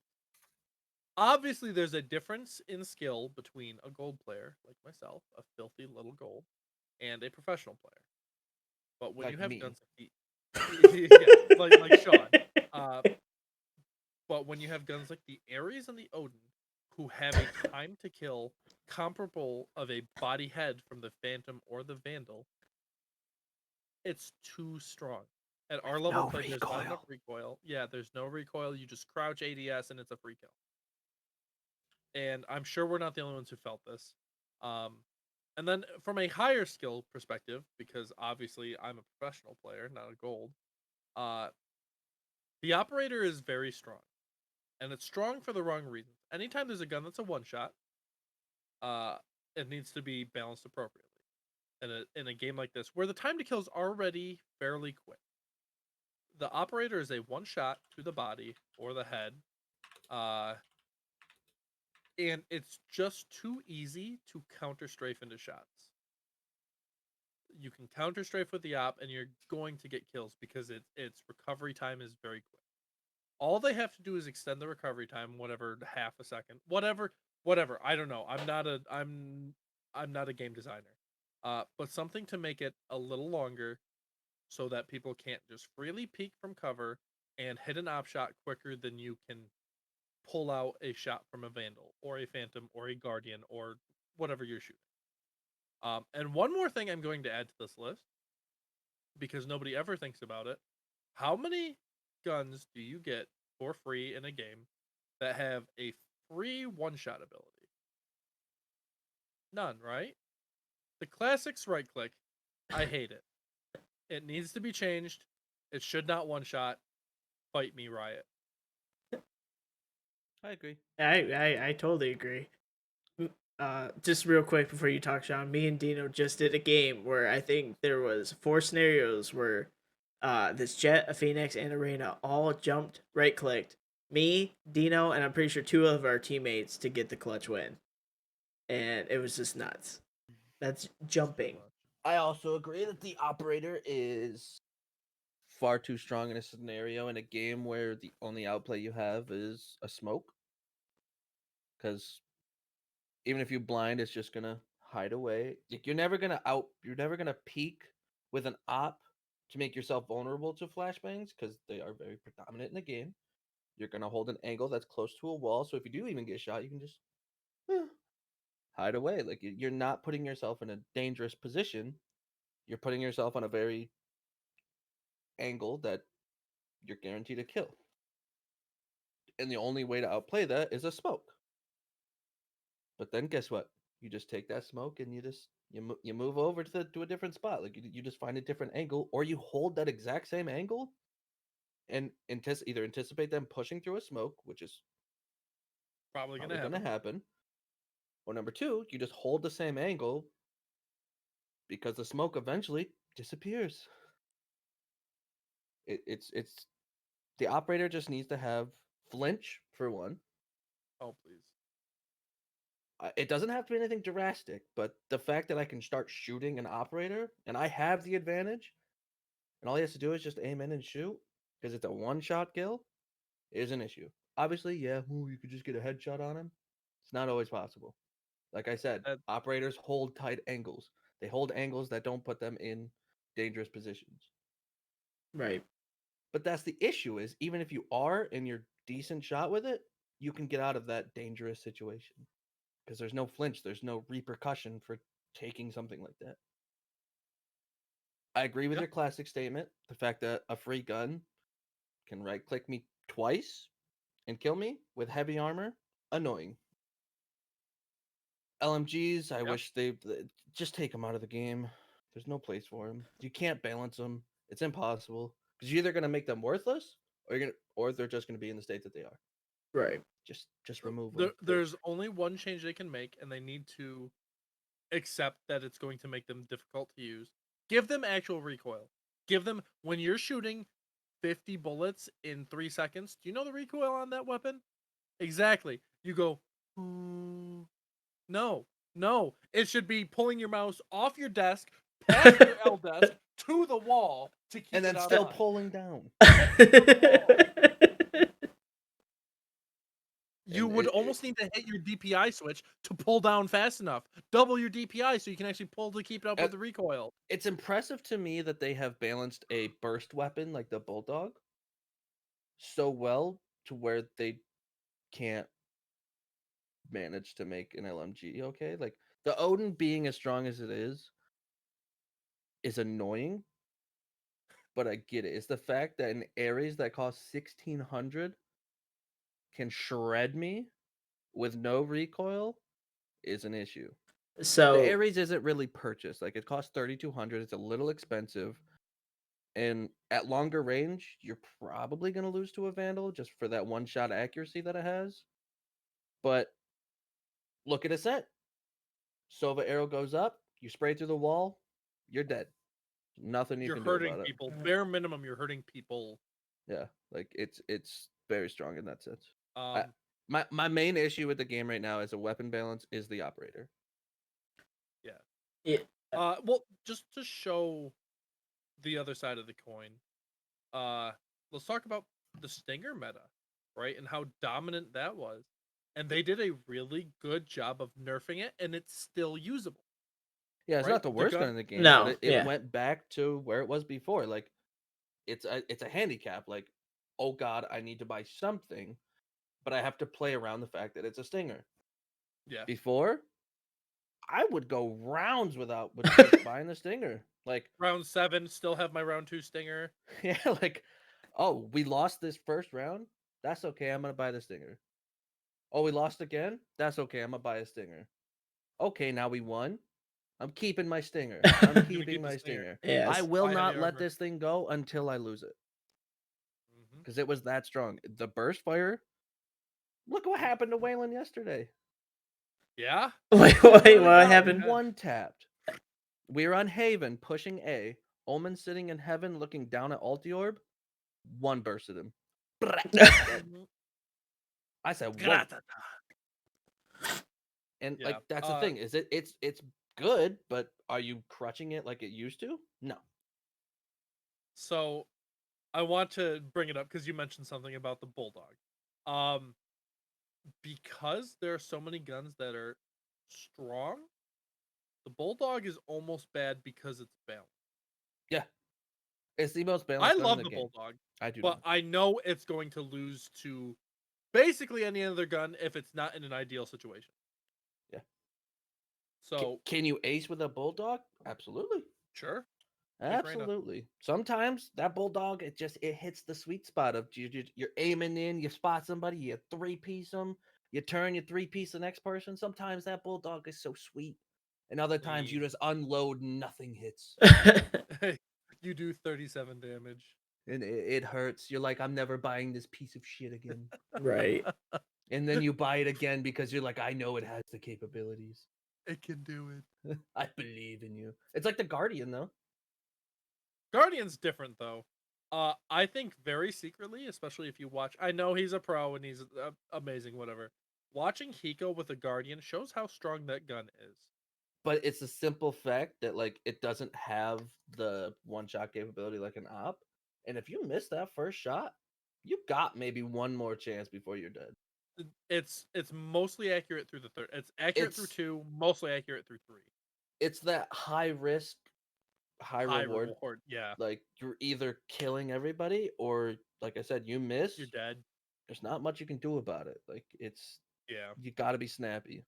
Obviously, there's a difference in skill between a gold player like myself, a filthy little gold, and a professional player. But when Like you have me. guns like yeah, like Sean, but when you have guns like the Ares and the Odin, who have a time to kill comparable of a body head from the Phantom or the Vandal, it's too strong. At our level No play, there's not enough recoil. recoil. Yeah, there's no recoil. You just crouch ADS and it's a free kill. And I'm sure we're not the only ones who felt this. And then from a higher skill perspective, because obviously I'm a professional player, not a gold, the operator is very strong. And it's strong for the wrong reasons. Anytime there's a gun that's a one shot, it needs to be balanced appropriately. In a game like this, where the time to kill is already fairly quick, the operator is a one shot to the body or the head, and it's just too easy to counter strafe into shots. You can counter strafe with the op, and you're going to get kills because its recovery time is very quick. All they have to do is extend the recovery time, whatever, half a second, whatever. I don't know. I'm not a game designer, but something to make it a little longer, so that people can't just freely peek from cover and hit an op shot quicker than you can pull out a shot from a Vandal or a Phantom or a Guardian or whatever you're shooting. And one more thing I'm going to add to this list, because nobody ever thinks about it. How many guns do you get for free in a game that have a free one-shot ability? None, right? The classics right click, I hate it. It needs to be changed. It should not one-shot. Fight me, Riot. I agree. I totally agree. Just real quick before you talk, Sean, me and Dino just did a game where I think there was 4 scenarios where this Jet, a Phoenix, and a Reyna all jumped, right clicked. Me, Dino, and I'm pretty sure 2 of our teammates to get the clutch win. And it was just nuts. That's jumping. I also agree that the operator is far too strong in a scenario in a game where the only outplay you have is a smoke. Because even if you blind, it's just gonna hide away. Like you're never gonna peek with an op to make yourself vulnerable to flashbangs, because they are very predominant in the game. You're gonna hold an angle that's close to a wall, so if you do even get shot, you can just hide away. Like you're not putting yourself in a dangerous position. You're putting yourself on a very angle that you're guaranteed to kill. And the only way to outplay that is a smoke. But then guess what? You just take that smoke and you move over to a different spot. Like you just find a different angle, or you hold that exact same angle and either anticipate them pushing through a smoke, which is Probably probably gonna going to happen. happen. Or number two, you just hold the same angle because the smoke eventually disappears. It's the operator just needs to have flinch for one. Oh please. It doesn't have to be anything drastic, but the fact that I can start shooting an operator and I have the advantage, and all he has to do is just aim in and shoot because it's a one-shot kill, is an issue. Obviously, yeah, you could just get a headshot on him. It's not always possible. Like I said, That- operators hold tight angles. They hold angles that don't put them in dangerous positions. Right. But that's the issue is even if you are and you're decent shot with it, you can get out of that dangerous situation because there's no flinch, there's no repercussion for taking something like that. I agree with Yeah. your classic statement. The fact that a free gun can right click me twice and kill me with heavy armor, annoying. LMGs, I Yeah. wish they just take them out of the game. There's no place for them. You can't balance them. It's impossible because you're either gonna make them worthless, or they're just gonna be in the state that they are. Right. Just remove them. There's only one change they can make, and they need to accept that it's going to make them difficult to use. Give them actual recoil. Give them when you're shooting 50 bullets in 3 seconds. Do you know the recoil on that weapon? Exactly. You go, "Ooh." No, no. It should be pulling your mouse off your desk, past your L desk, to the wall to keep and it then still online. pulling down. You And would almost need to hit your DPI switch to pull down fast enough. Double your DPI so you can actually pull to keep it up with the recoil. it's impressive to me that they have balanced a burst weapon like the Bulldog so well to where they can't manage to make an LMG okay. Like the Odin being as strong as it is annoying, but I get it. It's the fact that in areas that cost 1600 can shred me with no recoil is an issue. The So Ares isn't really purchased. Like it costs 3200. It's a little expensive. And at longer range, you're probably going to lose to a Vandal just for that one shot accuracy that it has. But look at Ascent. Sova arrow goes up, you spray through the wall, you're dead. Nothing you You're can do hurting about it. people. Bare minimum, you're hurting people. Yeah, like it's very strong in that sense. Um, My main issue with the game right now as a weapon balance is the operator. yeah. yeah, Well, just to show the other side of the coin, let's talk about the Stinger meta, right? And how dominant that was. And they did a really good job of nerfing it, and it's still usable. Yeah, it's Right? not the The worst gun gun- in the game, but no, it yeah. went back to where it was before. Like it's a handicap. Like, oh god, I need to buy something, but I have to play around the fact that it's a stinger. Yeah. Before, I would go rounds without with just buying the stinger. Like, Round 7, still have my round 2 Stinger. yeah, like, oh, we lost this first round. That's okay. I'm gonna buy the stinger. Oh, we lost again. That's okay. I'm gonna buy a stinger. Okay, now we won. I'm keeping my stinger. I'm Gonna keeping keep the my Stinger. stinger. I Yes. will Buy heavy not let armor. this thing go until I lose it Mhm. because it was that strong. The burst fire. Look what happened to Waylon yesterday. Yeah. Wait, Really what well, happened? yeah. One tapped. We were on Haven pushing A. Omen sitting in heaven looking down at Altiorb. One bursted him. Dead. Mhm. I said, whoa. Gratata. And Yeah. like that's the thing. Is it's good, but are you crutching it like it used to? No. So I want to bring it up because you mentioned something about the Bulldog. Um, because there are so many guns that are strong, the Bulldog is almost bad because it's balanced. Yeah. It's the most I balanced gun in love the the game. Bulldog, I do but not. I know it's going to lose to basically any other gun if it's not in an ideal situation. Yeah. So Can you ace with a bulldog? Absolutely. sure, pick right up. Absolutely. Sometimes that bulldog it hits the sweet spot of you're aiming in, you spot somebody, you three-piece them, you turn, you three-piece the next person. Sometimes that bulldog is so sweet. And other times you just unload, nothing hits. You do 37 damage. And it hurts. You're like, I'm never buying this piece of shit again. Right. And then you buy it again because you're like, I know it has the capabilities. It can do it. I believe in you. It's like the Guardian, though. Guardian's different though. I think very secretly, especially if you watch. I know he's a pro and he's amazing, whatever. Watching Hiko with a Guardian shows how strong that gun is. But it's a simple fact that like it doesn't have the one shot capability like an op. And if you miss that first shot, you got maybe one more chance before you're dead. It's mostly accurate through the third. It's accurate through It's 2, mostly accurate through 3. it's that high risk, high High reward. reward, yeah. Like you're either killing everybody or like I said, you miss. You're dead. There's not much you can do about it. Like it's Yeah. you gotta be snappy.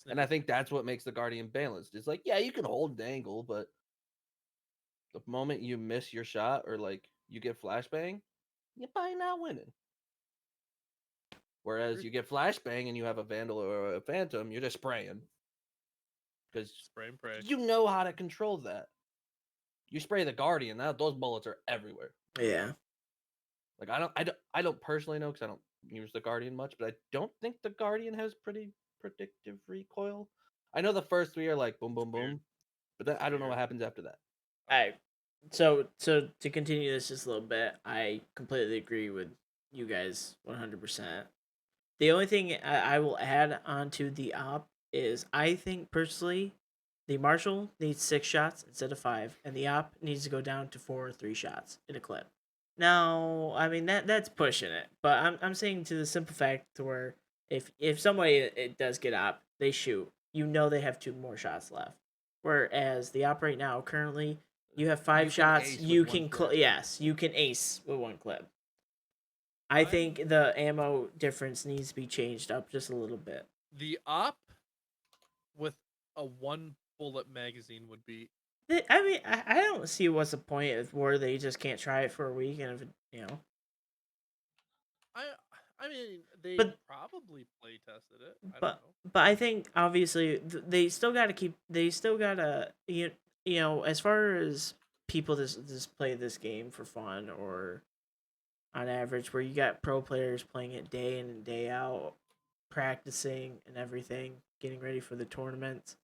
And I Snippy think snappy. that's what makes the Guardian balanced. It's like, yeah, you can hold the angle, but the moment you miss your shot or like you get flashbang, you're probably not winning. Whereas you get flashbang and you have a Vandal or a Phantom, you're just spraying. Because Spray and pray. you know how to control that. You spray the Guardian, those bullets are everywhere. Yeah. Like I don't personally know because I don't use the Guardian much, but I don't think the Guardian has pretty predictive recoil. I know the first 3 are like boom, boom, weird. boom, but then I don't know Weird. what happens after that. I so to continue this just a little bit, I completely agree with you guys 100%. The only thing I will add onto the op is I think personally the Marshal needs 6 shots instead of 5, and the op needs to go down to 4 or 3 shots in a clip. Now, I mean that's pushing it, but I'm saying to the simple fact to where if somebody it does get op, they shoot. You know they have 2 more shots left. Whereas the op right now currently you have 5 You can shots. ace You with one can clip. yes, you can ace with 1 clip. I think the ammo difference needs to be changed up just a little bit. The op with a 1 bullet magazine would be. I mean, I don't see what's the point of where they just can't try it for a week and if it, you know. I mean, they But- probably play tested it. I don't But know. but I think obviously they still got to keep. They still gotta you know as far as people just play this game for fun or on average where you got pro players playing it day in and day out, practicing and everything, getting ready for the tournaments.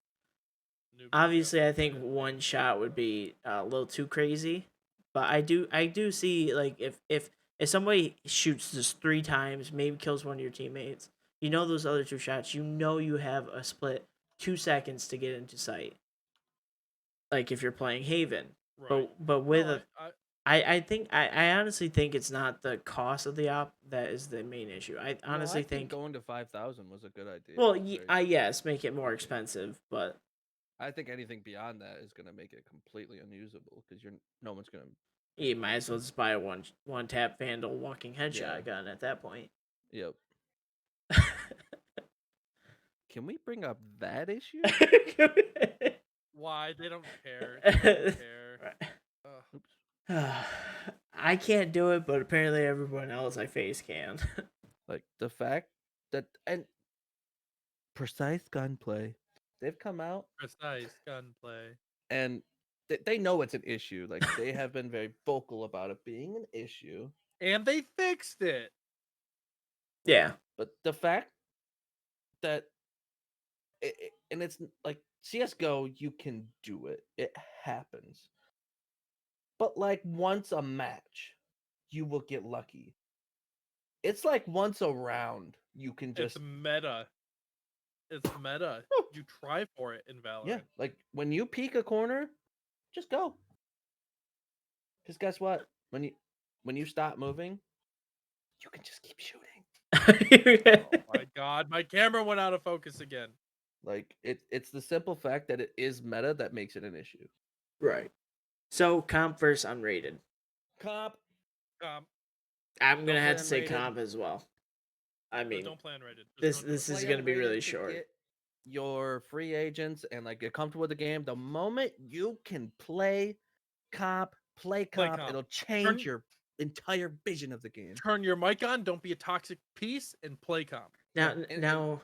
Newbies Obviously, got I think it. 1 shot would be a little too crazy, but I do see like if somebody shoots just 3 times, maybe kills one of your teammates, you know those other 2 shots, you know you have a split 2 seconds to get into sight. Like if you're playing Haven, Right. but with No, I think I honestly think it's not the cost of the op that is the main issue. I honestly I think going to 5,000 was a good idea. well, It's very- yes, make it more expensive, but I think anything beyond that is going to make it completely unusable because no one's going to. you might as well just buy a one tap Vandal walking headshot Yeah. gun at that point. Yep. Can we bring up that issue? why they don't care? They don't care. Ugh. I can't do it, but apparently everyone else I face can. Like the fact that and precise gunplay, they've come out Precise gunplay. and they know it's an issue. Like they have been very vocal about it being an issue. And they fixed it. Yeah. But the fact that and it's like CS:GO, you can do it. It happens. But like once a match, you will get lucky. It's like once a round, you can just It's meta. It's meta. You try for it in Valorant. yeah. Like when you peek a corner, just go. Because guess what? When you stop moving, you can just keep shooting. Oh my god, my camera went out of focus again. Like it's the simple fact that it is meta that makes it an issue. Right. So comp versus unrated. Comp. I'm Don't gonna have play to say unrated. comp as well. I No, mean, don't play unrated. this Just don't do this it. is Play gonna be really unrated to short. get your free agents and like get comfortable with the game. The moment you can play comp, comp. it'll change Turn- your entire vision of the game. Turn your mic on. Don't be a toxic piece and play comp. Now Yeah, and- now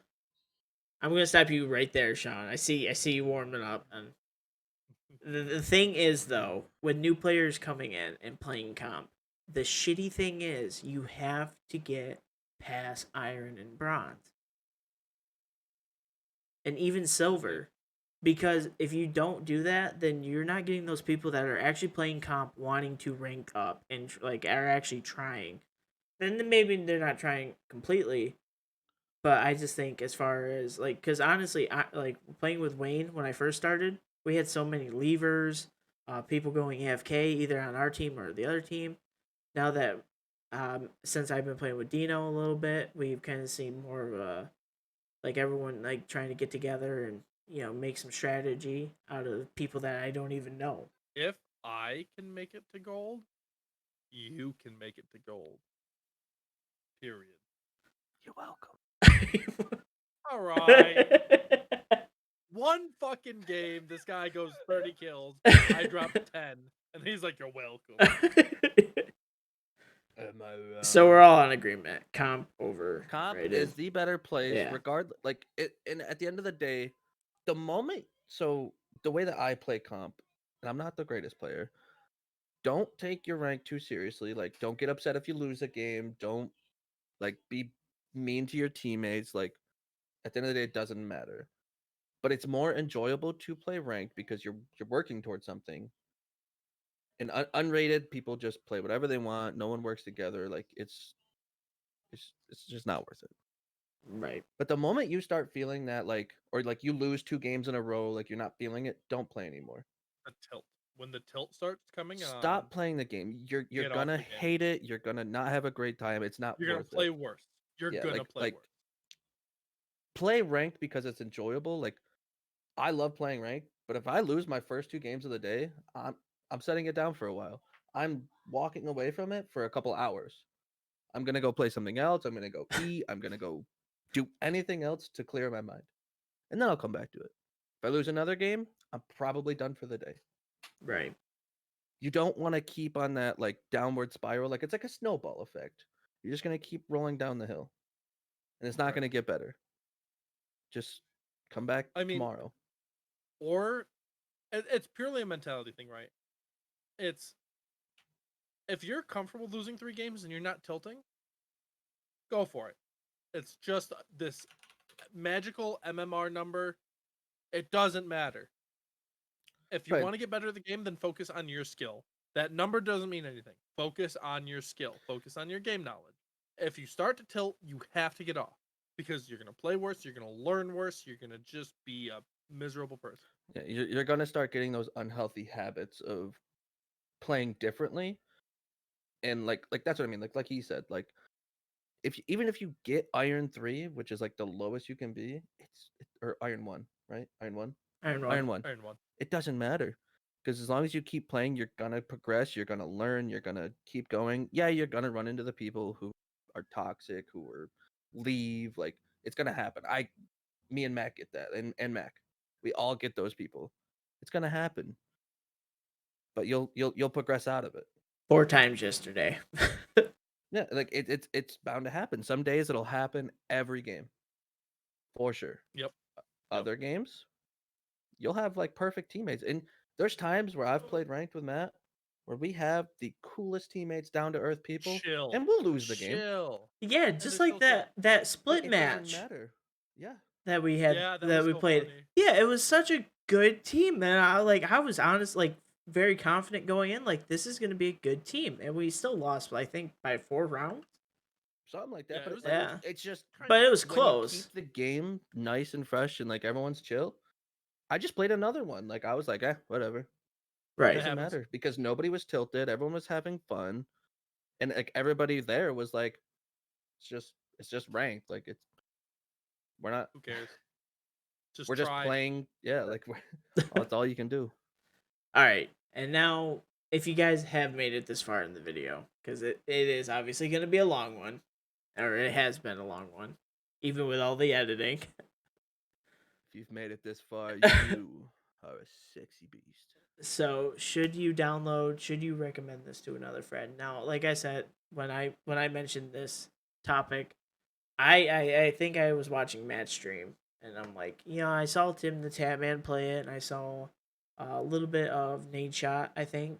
I'm gonna stop you right there, Sean. I see you warming up and the thing is though, with new players coming in and playing comp, the shitty thing is you have to get past iron and bronze. and even silver. Because if you don't do that, then you're not getting those people that are actually playing comp, wanting to rank up, and like are actually trying. Then maybe they're not trying completely, but I just think as far as like, because honestly, I like playing with Wayne when I first started. We had so many levers, people going AFK either on our team or the other team. Now that since I've been playing with Dino a little bit, we've kind of seen more of a like everyone like trying to get together and make some strategy out of people that I don't even know. If I can make it to gold, you can make it to gold. Period. You're welcome. All right. One fucking game, this guy goes 30 kills. I dropped 10, and he's like, "You're welcome." Am I wrong? So we're all on agreement. Comp over. Comp rated. is the better place, Yeah. regardless. Like it, and at the end of the day, the moment. So the way that I play comp, and I'm not the greatest player. Don't take your rank too seriously. Like, don't get upset if you lose a game. Don't like be mean to your teammates. Like, at the end of the day, it doesn't matter. But it's more enjoyable to play ranked because you're working towards something. And unrated people just play whatever they want. No one works together. Like it's just not worth it. Right. But the moment you start feeling that, like, or like you lose 2 games in a row, like you're not feeling it, don't play anymore. A tilt. When the tilt starts coming on, Stop playing the game. You're get off gonna the game. hate it. You're gonna not have a great time. It's not You're gonna worth play it. worse. You're Yeah, gonna play like worse. play ranked because it's enjoyable. Like I love playing ranked, but if I lose my first 2 games of the day, I'm setting it down for a while. I'm walking away from it for a couple hours. I'm gonna go play something else. I'm gonna go eat. I'm gonna go do anything else to clear my mind, and then I'll come back to it. If I lose another game, I'm probably done for the day. Right. You don't want to keep on that like downward spiral. Like it's like a snowball effect. You're just gonna keep rolling down the hill, and it's not Right. gonna get better. Just come back I mean, tomorrow. or it's purely a mentality thing, right? It's if you're comfortable losing 3 games and you're not tilting, go for it. It's just this magical MMR number. It doesn't matter. If you Right. want to get better at the game, then focus on your skill. That number doesn't mean anything. Focus on your skill. Focus on your game knowledge. If you start to tilt, you have to get off because you're going to play worse. You're going to learn worse. You're going to just be a miserable person. Yeah, you're gonna start getting those unhealthy habits of playing differently, and like that's what I mean. Like he said, like even if you get Iron 3, which is like the lowest you can be, or Iron 1, right? Iron 1, Iron One. Iron 1. Iron one. It doesn't matter because as long as you keep playing, you're gonna progress. You're gonna learn. You're gonna keep going. Yeah, you're gonna run into the people who are toxic, who are leave. Like it's gonna happen. Me and Mac get that, and Mac, we all get those people. It's gonna happen, but you'll progress out of it. 4 times yesterday. Yeah, like it's bound to happen. Some days it'll happen every game, for sure. Yep. Other games, you'll have like perfect teammates. And there's times where I've played ranked with Matt where we have the coolest teammates, down to earth people, Chill. and we'll lose the game. Chill. Yeah, And just they're like still chill. that But split it doesn't match matter. Yeah. that we had Yeah, that that was we so played. funny. Yeah, it was such a good team, man. I was honest, like very confident going in, like this is gonna be a good team, and we still lost, I think, by 4 rounds. Something like that. Yeah, But it was like Yeah, it's just but it was when you close. keep the game nice and fresh and like everyone's chill. I just played another one. Like I was like, whatever. It Right. doesn't happens. matter because nobody was tilted. Everyone was having fun. And like everybody there was like, it's just ranked. Like we're not Who cares? Just we're just try. playing. Yeah, like that's all you can do. All right, and now if you guys have made it this far in the video, because it is obviously going to be a long one, or it has been a long one, even with all the editing. If you've made it this far, you are a sexy beast. So should you download? Should you recommend this to another friend? Now, like I said, when I mentioned this topic, I think I was watching Matt's stream, and I'm like, I saw Tim the Tatman play it, and I saw a little bit of Nate Shot. I think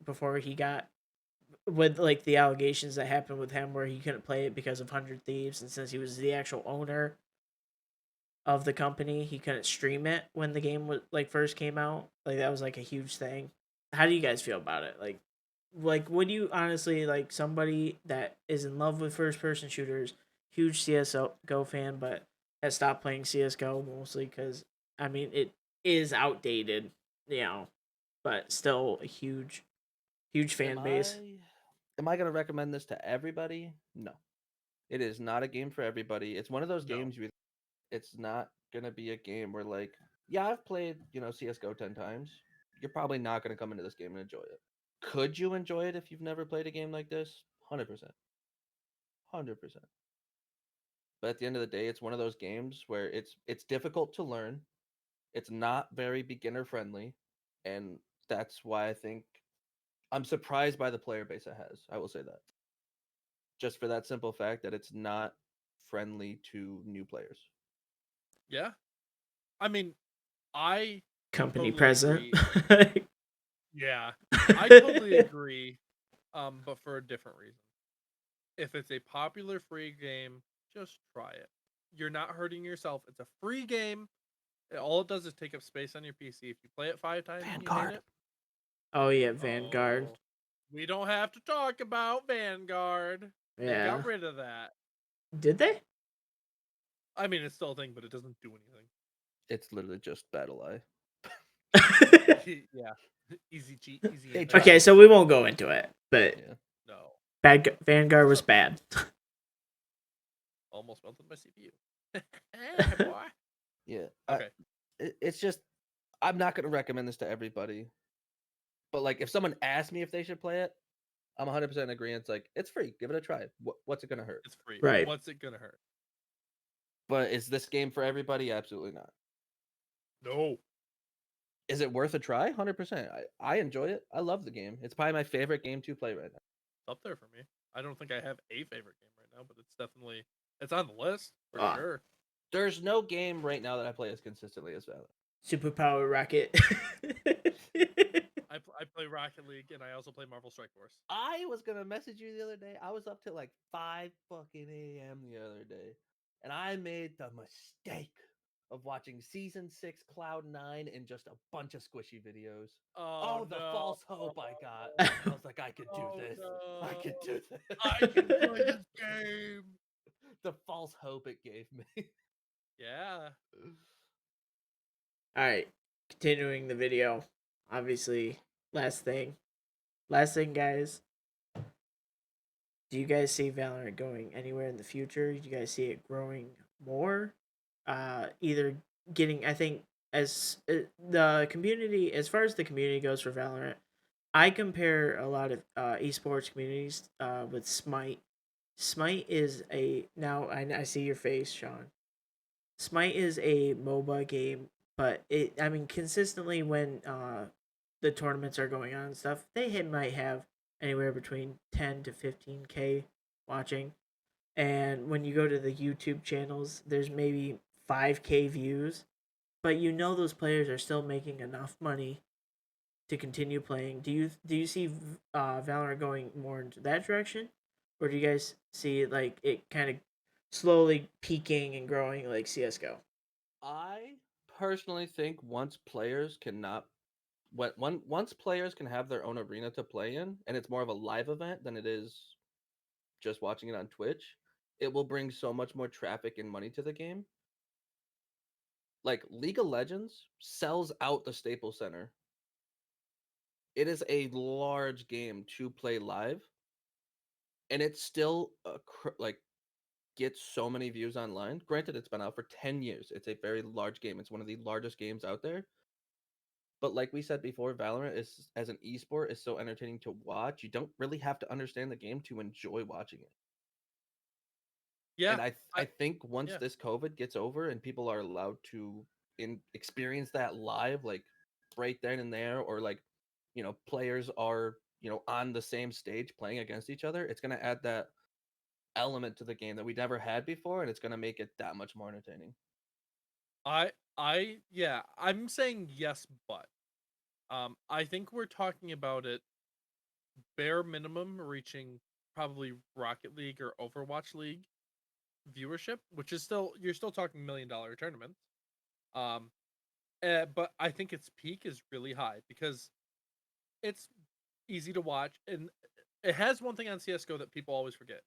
before he got with like the allegations that happened with him, where he couldn't play it because of 100 Thieves, and since he was the actual owner, of the company. He couldn't stream it when the game was like first came out. Like that was like a huge thing. How do you guys feel about it? Like would you honestly like somebody that is in love with first person shooters, huge CS:GO fan, but has stopped playing CS:GO mostly because I mean it is outdated, you know, but still a huge Am fan base. I gonna recommend this to everybody? No. It is not a game for everybody. It's one of those No. games it's not gonna be a game where like, yeah, I've played, CS:GO 10 times. You're probably not gonna come into this game and enjoy it. Could you enjoy it if you've never played a game like this? 100%. 100%. But at the end of the day, it's one of those games where it's difficult to learn. It's not very beginner friendly, and that's why I think I'm surprised by the player base it has. I will say that. Just for that simple fact that it's not friendly to new players. Yeah. I mean, I Company totally present. agree. Yeah. I totally agree. But for a different reason. If it's a popular free game, just try it. You're not hurting yourself. It's a free game. All it does is take up space on your PC. If you play it 5 times and you hate Vanguard. it, Oh yeah, Vanguard. oh, we don't have to talk about Vanguard. They Yeah. got rid of that. Did they? I mean, it's still a thing, but it doesn't do anything. It's literally just Battle Eye. Yeah, easy cheat, easy They enter. tried. Okay, so we won't go into it, but Yeah. No, Vanguard was bad. almost melted my CPU. Boy. Yeah. Okay. It's just I'm not gonna recommend this to everybody. But like if someone asks me if they should play it, I'm 100% in agreement. It's like it's free. Give it a try. What's it gonna hurt? It's free. Right. What's it gonna hurt? But is this game for everybody? Absolutely not. No. Is it worth a try? 100%. I enjoy it. I love the game. It's probably my favorite game to play right now. It's up there for me. I don't think I have a favorite game right now, but it's on the list for Ah. sure. There's no game right now that I play as consistently as Valorant. Superpower Rocket. I play Rocket League and I also play Marvel Strike Force. I was gonna message you the other day. I was up till like 5 fucking a.m. the other day, and I made the mistake of watching season 6 Cloud9 and just a bunch of squishy videos. Oh, the no. false hope I got. I was like, I could do this. No. I could do this. I can play this game. The false hope it gave me. Yeah. All right, continuing the video. Obviously, last thing, guys. Do you guys see Valorant going anywhere in the future? Do you guys see it growing more? Either getting, I think, as the community, as far as the community goes for Valorant, I compare a lot of esports communities with Smite. Smite is a now I see your face, Sean. Smite is a MOBA game, but I mean consistently when the tournaments are going on and stuff, might have anywhere between 10 to 15K watching. And when you go to the YouTube channels, there's maybe 5K views, but you know those players are still making enough money to continue playing. Do you see Valorant going more into that direction, or do you guys see like it kind of slowly peaking and growing like CS:GO? I personally think once players can have their own arena to play in, and it's more of a live event than it is just watching it on Twitch, it will bring so much more traffic and money to the game. Like League of Legends sells out the Staples Center. It is a large game to play live, and it's still like gets so many views online. Granted, it's been out for 10 years. It's a very large game. It's one of the largest games out there. But like we said before, Valorant is as an esport is so entertaining to watch. You don't really have to understand the game to enjoy watching it. Yeah. And I think once yeah. this COVID gets over and people are allowed to experience that live, like right then and there, or like players are on the same stage playing against each other, it's gonna add that element to the game that we never had before, and it's gonna make it that much more entertaining. I'm saying yes, but I think we're talking about it bare minimum reaching probably Rocket League or Overwatch League. viewership, which is you're still talking $1 million tournaments. But I think its peak is really high because it's easy to watch, and it has one thing on CS:GO that people always forget.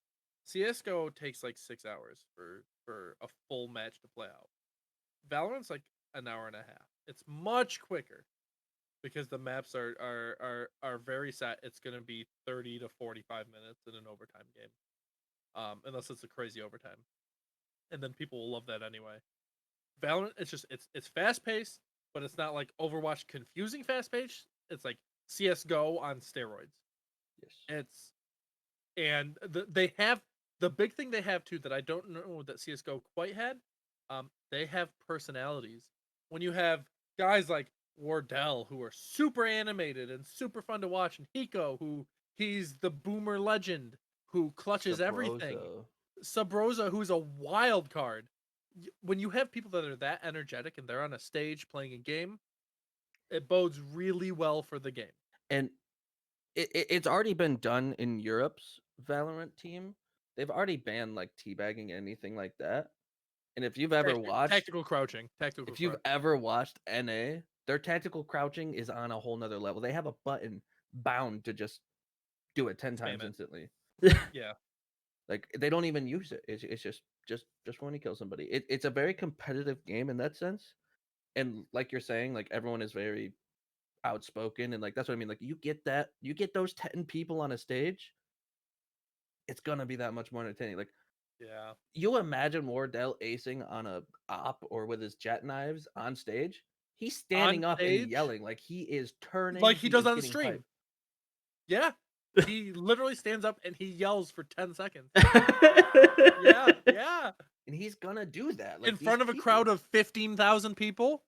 CS:GO takes like 6 hours for a full match to play out. Valorant's like an hour and a half. It's much quicker because the maps are very set. It's gonna be 30 to 45 minutes in an overtime game, unless it's a crazy overtime, and then people will love that anyway. Valorant, it's fast paced, but it's not like Overwatch confusing fast paced. It's like CS:GO on steroids. Yes. It's and they have the big thing they have too that I don't know that CS:GO quite had. They have personalities. When you have guys like Wardell who are super animated and super fun to watch, and Hiko who he's the boomer legend who clutches everything. Sabroso. Sabrosa who's a wild card. When you have people that are that energetic and they're on a stage playing a game, it bodes really well for the game. And it's already been done in Europe's Valorant team. They've already banned like teabagging, anything like that. And if you've ever watched, Tactical crouching, if you've ever watched NA, their tactical crouching is on a whole nother level. They have a button bound to just do it 10 times it. instantly. Yeah. Like they don't even use it. It's just when you kill somebody. It's a very competitive game in that sense. And like you're saying, like everyone is very outspoken, and like that's what I mean. Like you get those 10 people on a stage, it's gonna be that much more entertaining. Like Yeah. you'll imagine Wardell acing on a op or with his jet knives on stage. He's standing up and yelling like he is turning, like he does is on the getting stream. hyped. Yeah. He literally stands up and he yells for 10 seconds. Yeah, yeah. And he's gonna do that like in front of a crowd of 15,000 people.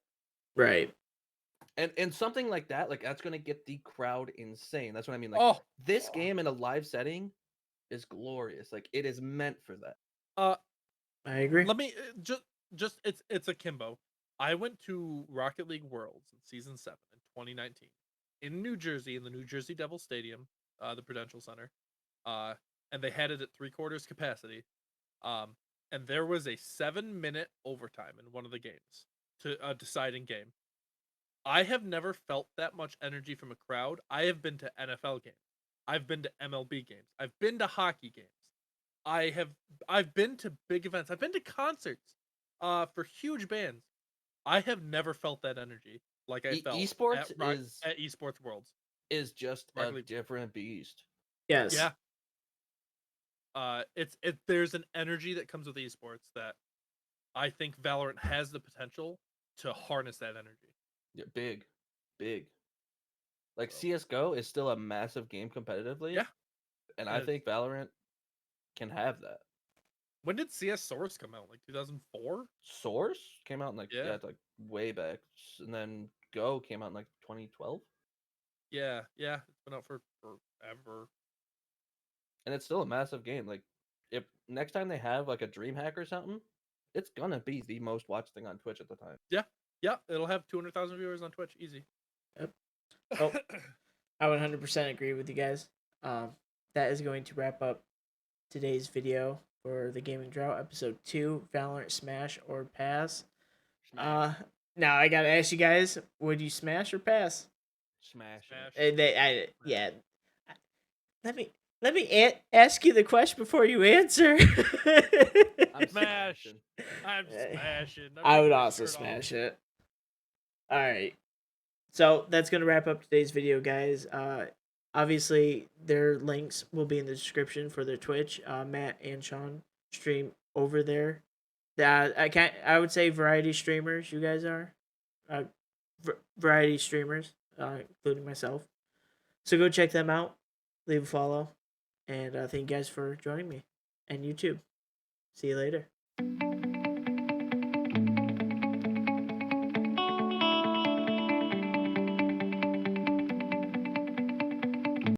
Right. And something like that, like that's gonna get the crowd insane. That's what I mean. Like Oh, this game in a live setting is glorious. Like it is meant for that. I agree. let me just it's akimbo. I went to Rocket League Worlds in season 7 in 2019 in New Jersey, in the New Jersey Devil Stadium, the Prudential Center, and they had it at 3/4 capacity. And there was a 7-minute overtime in one of the games, to a deciding game. I have never felt that much energy from a crowd. I have been to NFL games. I've been to MLB games. I've been to hockey games. I've been to big events. I've been to concerts for huge bands. I have never felt that energy like I felt Esports at Esports Worlds. is just a Rocket League. different beast. Yes. Yeah. There's an energy that comes with esports that I think Valorant has the potential to harness that energy. Yeah, big. Like So, CS:GO is still a massive game competitively. yeah. And I think Valorant can have that. When did CS Source come out? Like 2004? Source came out in like Yeah. it's like way back, and then Go came out in like 2012, Yeah, it's been out for forever. and it's still a massive game. Like if next time they have like a DreamHack or something, it's gonna be the most watched thing on Twitch at the time. Yeah, it'll have 200,000 viewers on Twitch, easy. Yep. Oh, I 100% agree with you guys. That is going to wrap up today's video for the Gaming Drought episode 2, Valorant Smash or Pass. Now I gotta ask you guys: would you smash or pass? Smash. Yeah. Let me ask you the question before you answer. I'm Smash. smashing. I'm smashing. I would also smash it. All right. So that's going to wrap up today's video, guys. Obviously, their links will be in the description for their Twitch. Matt and Sean stream over there. I would say variety streamers. You guys are variety streamers, including myself. So go check them out. Leave a follow, and thank you guys for joining me and YouTube. See you later.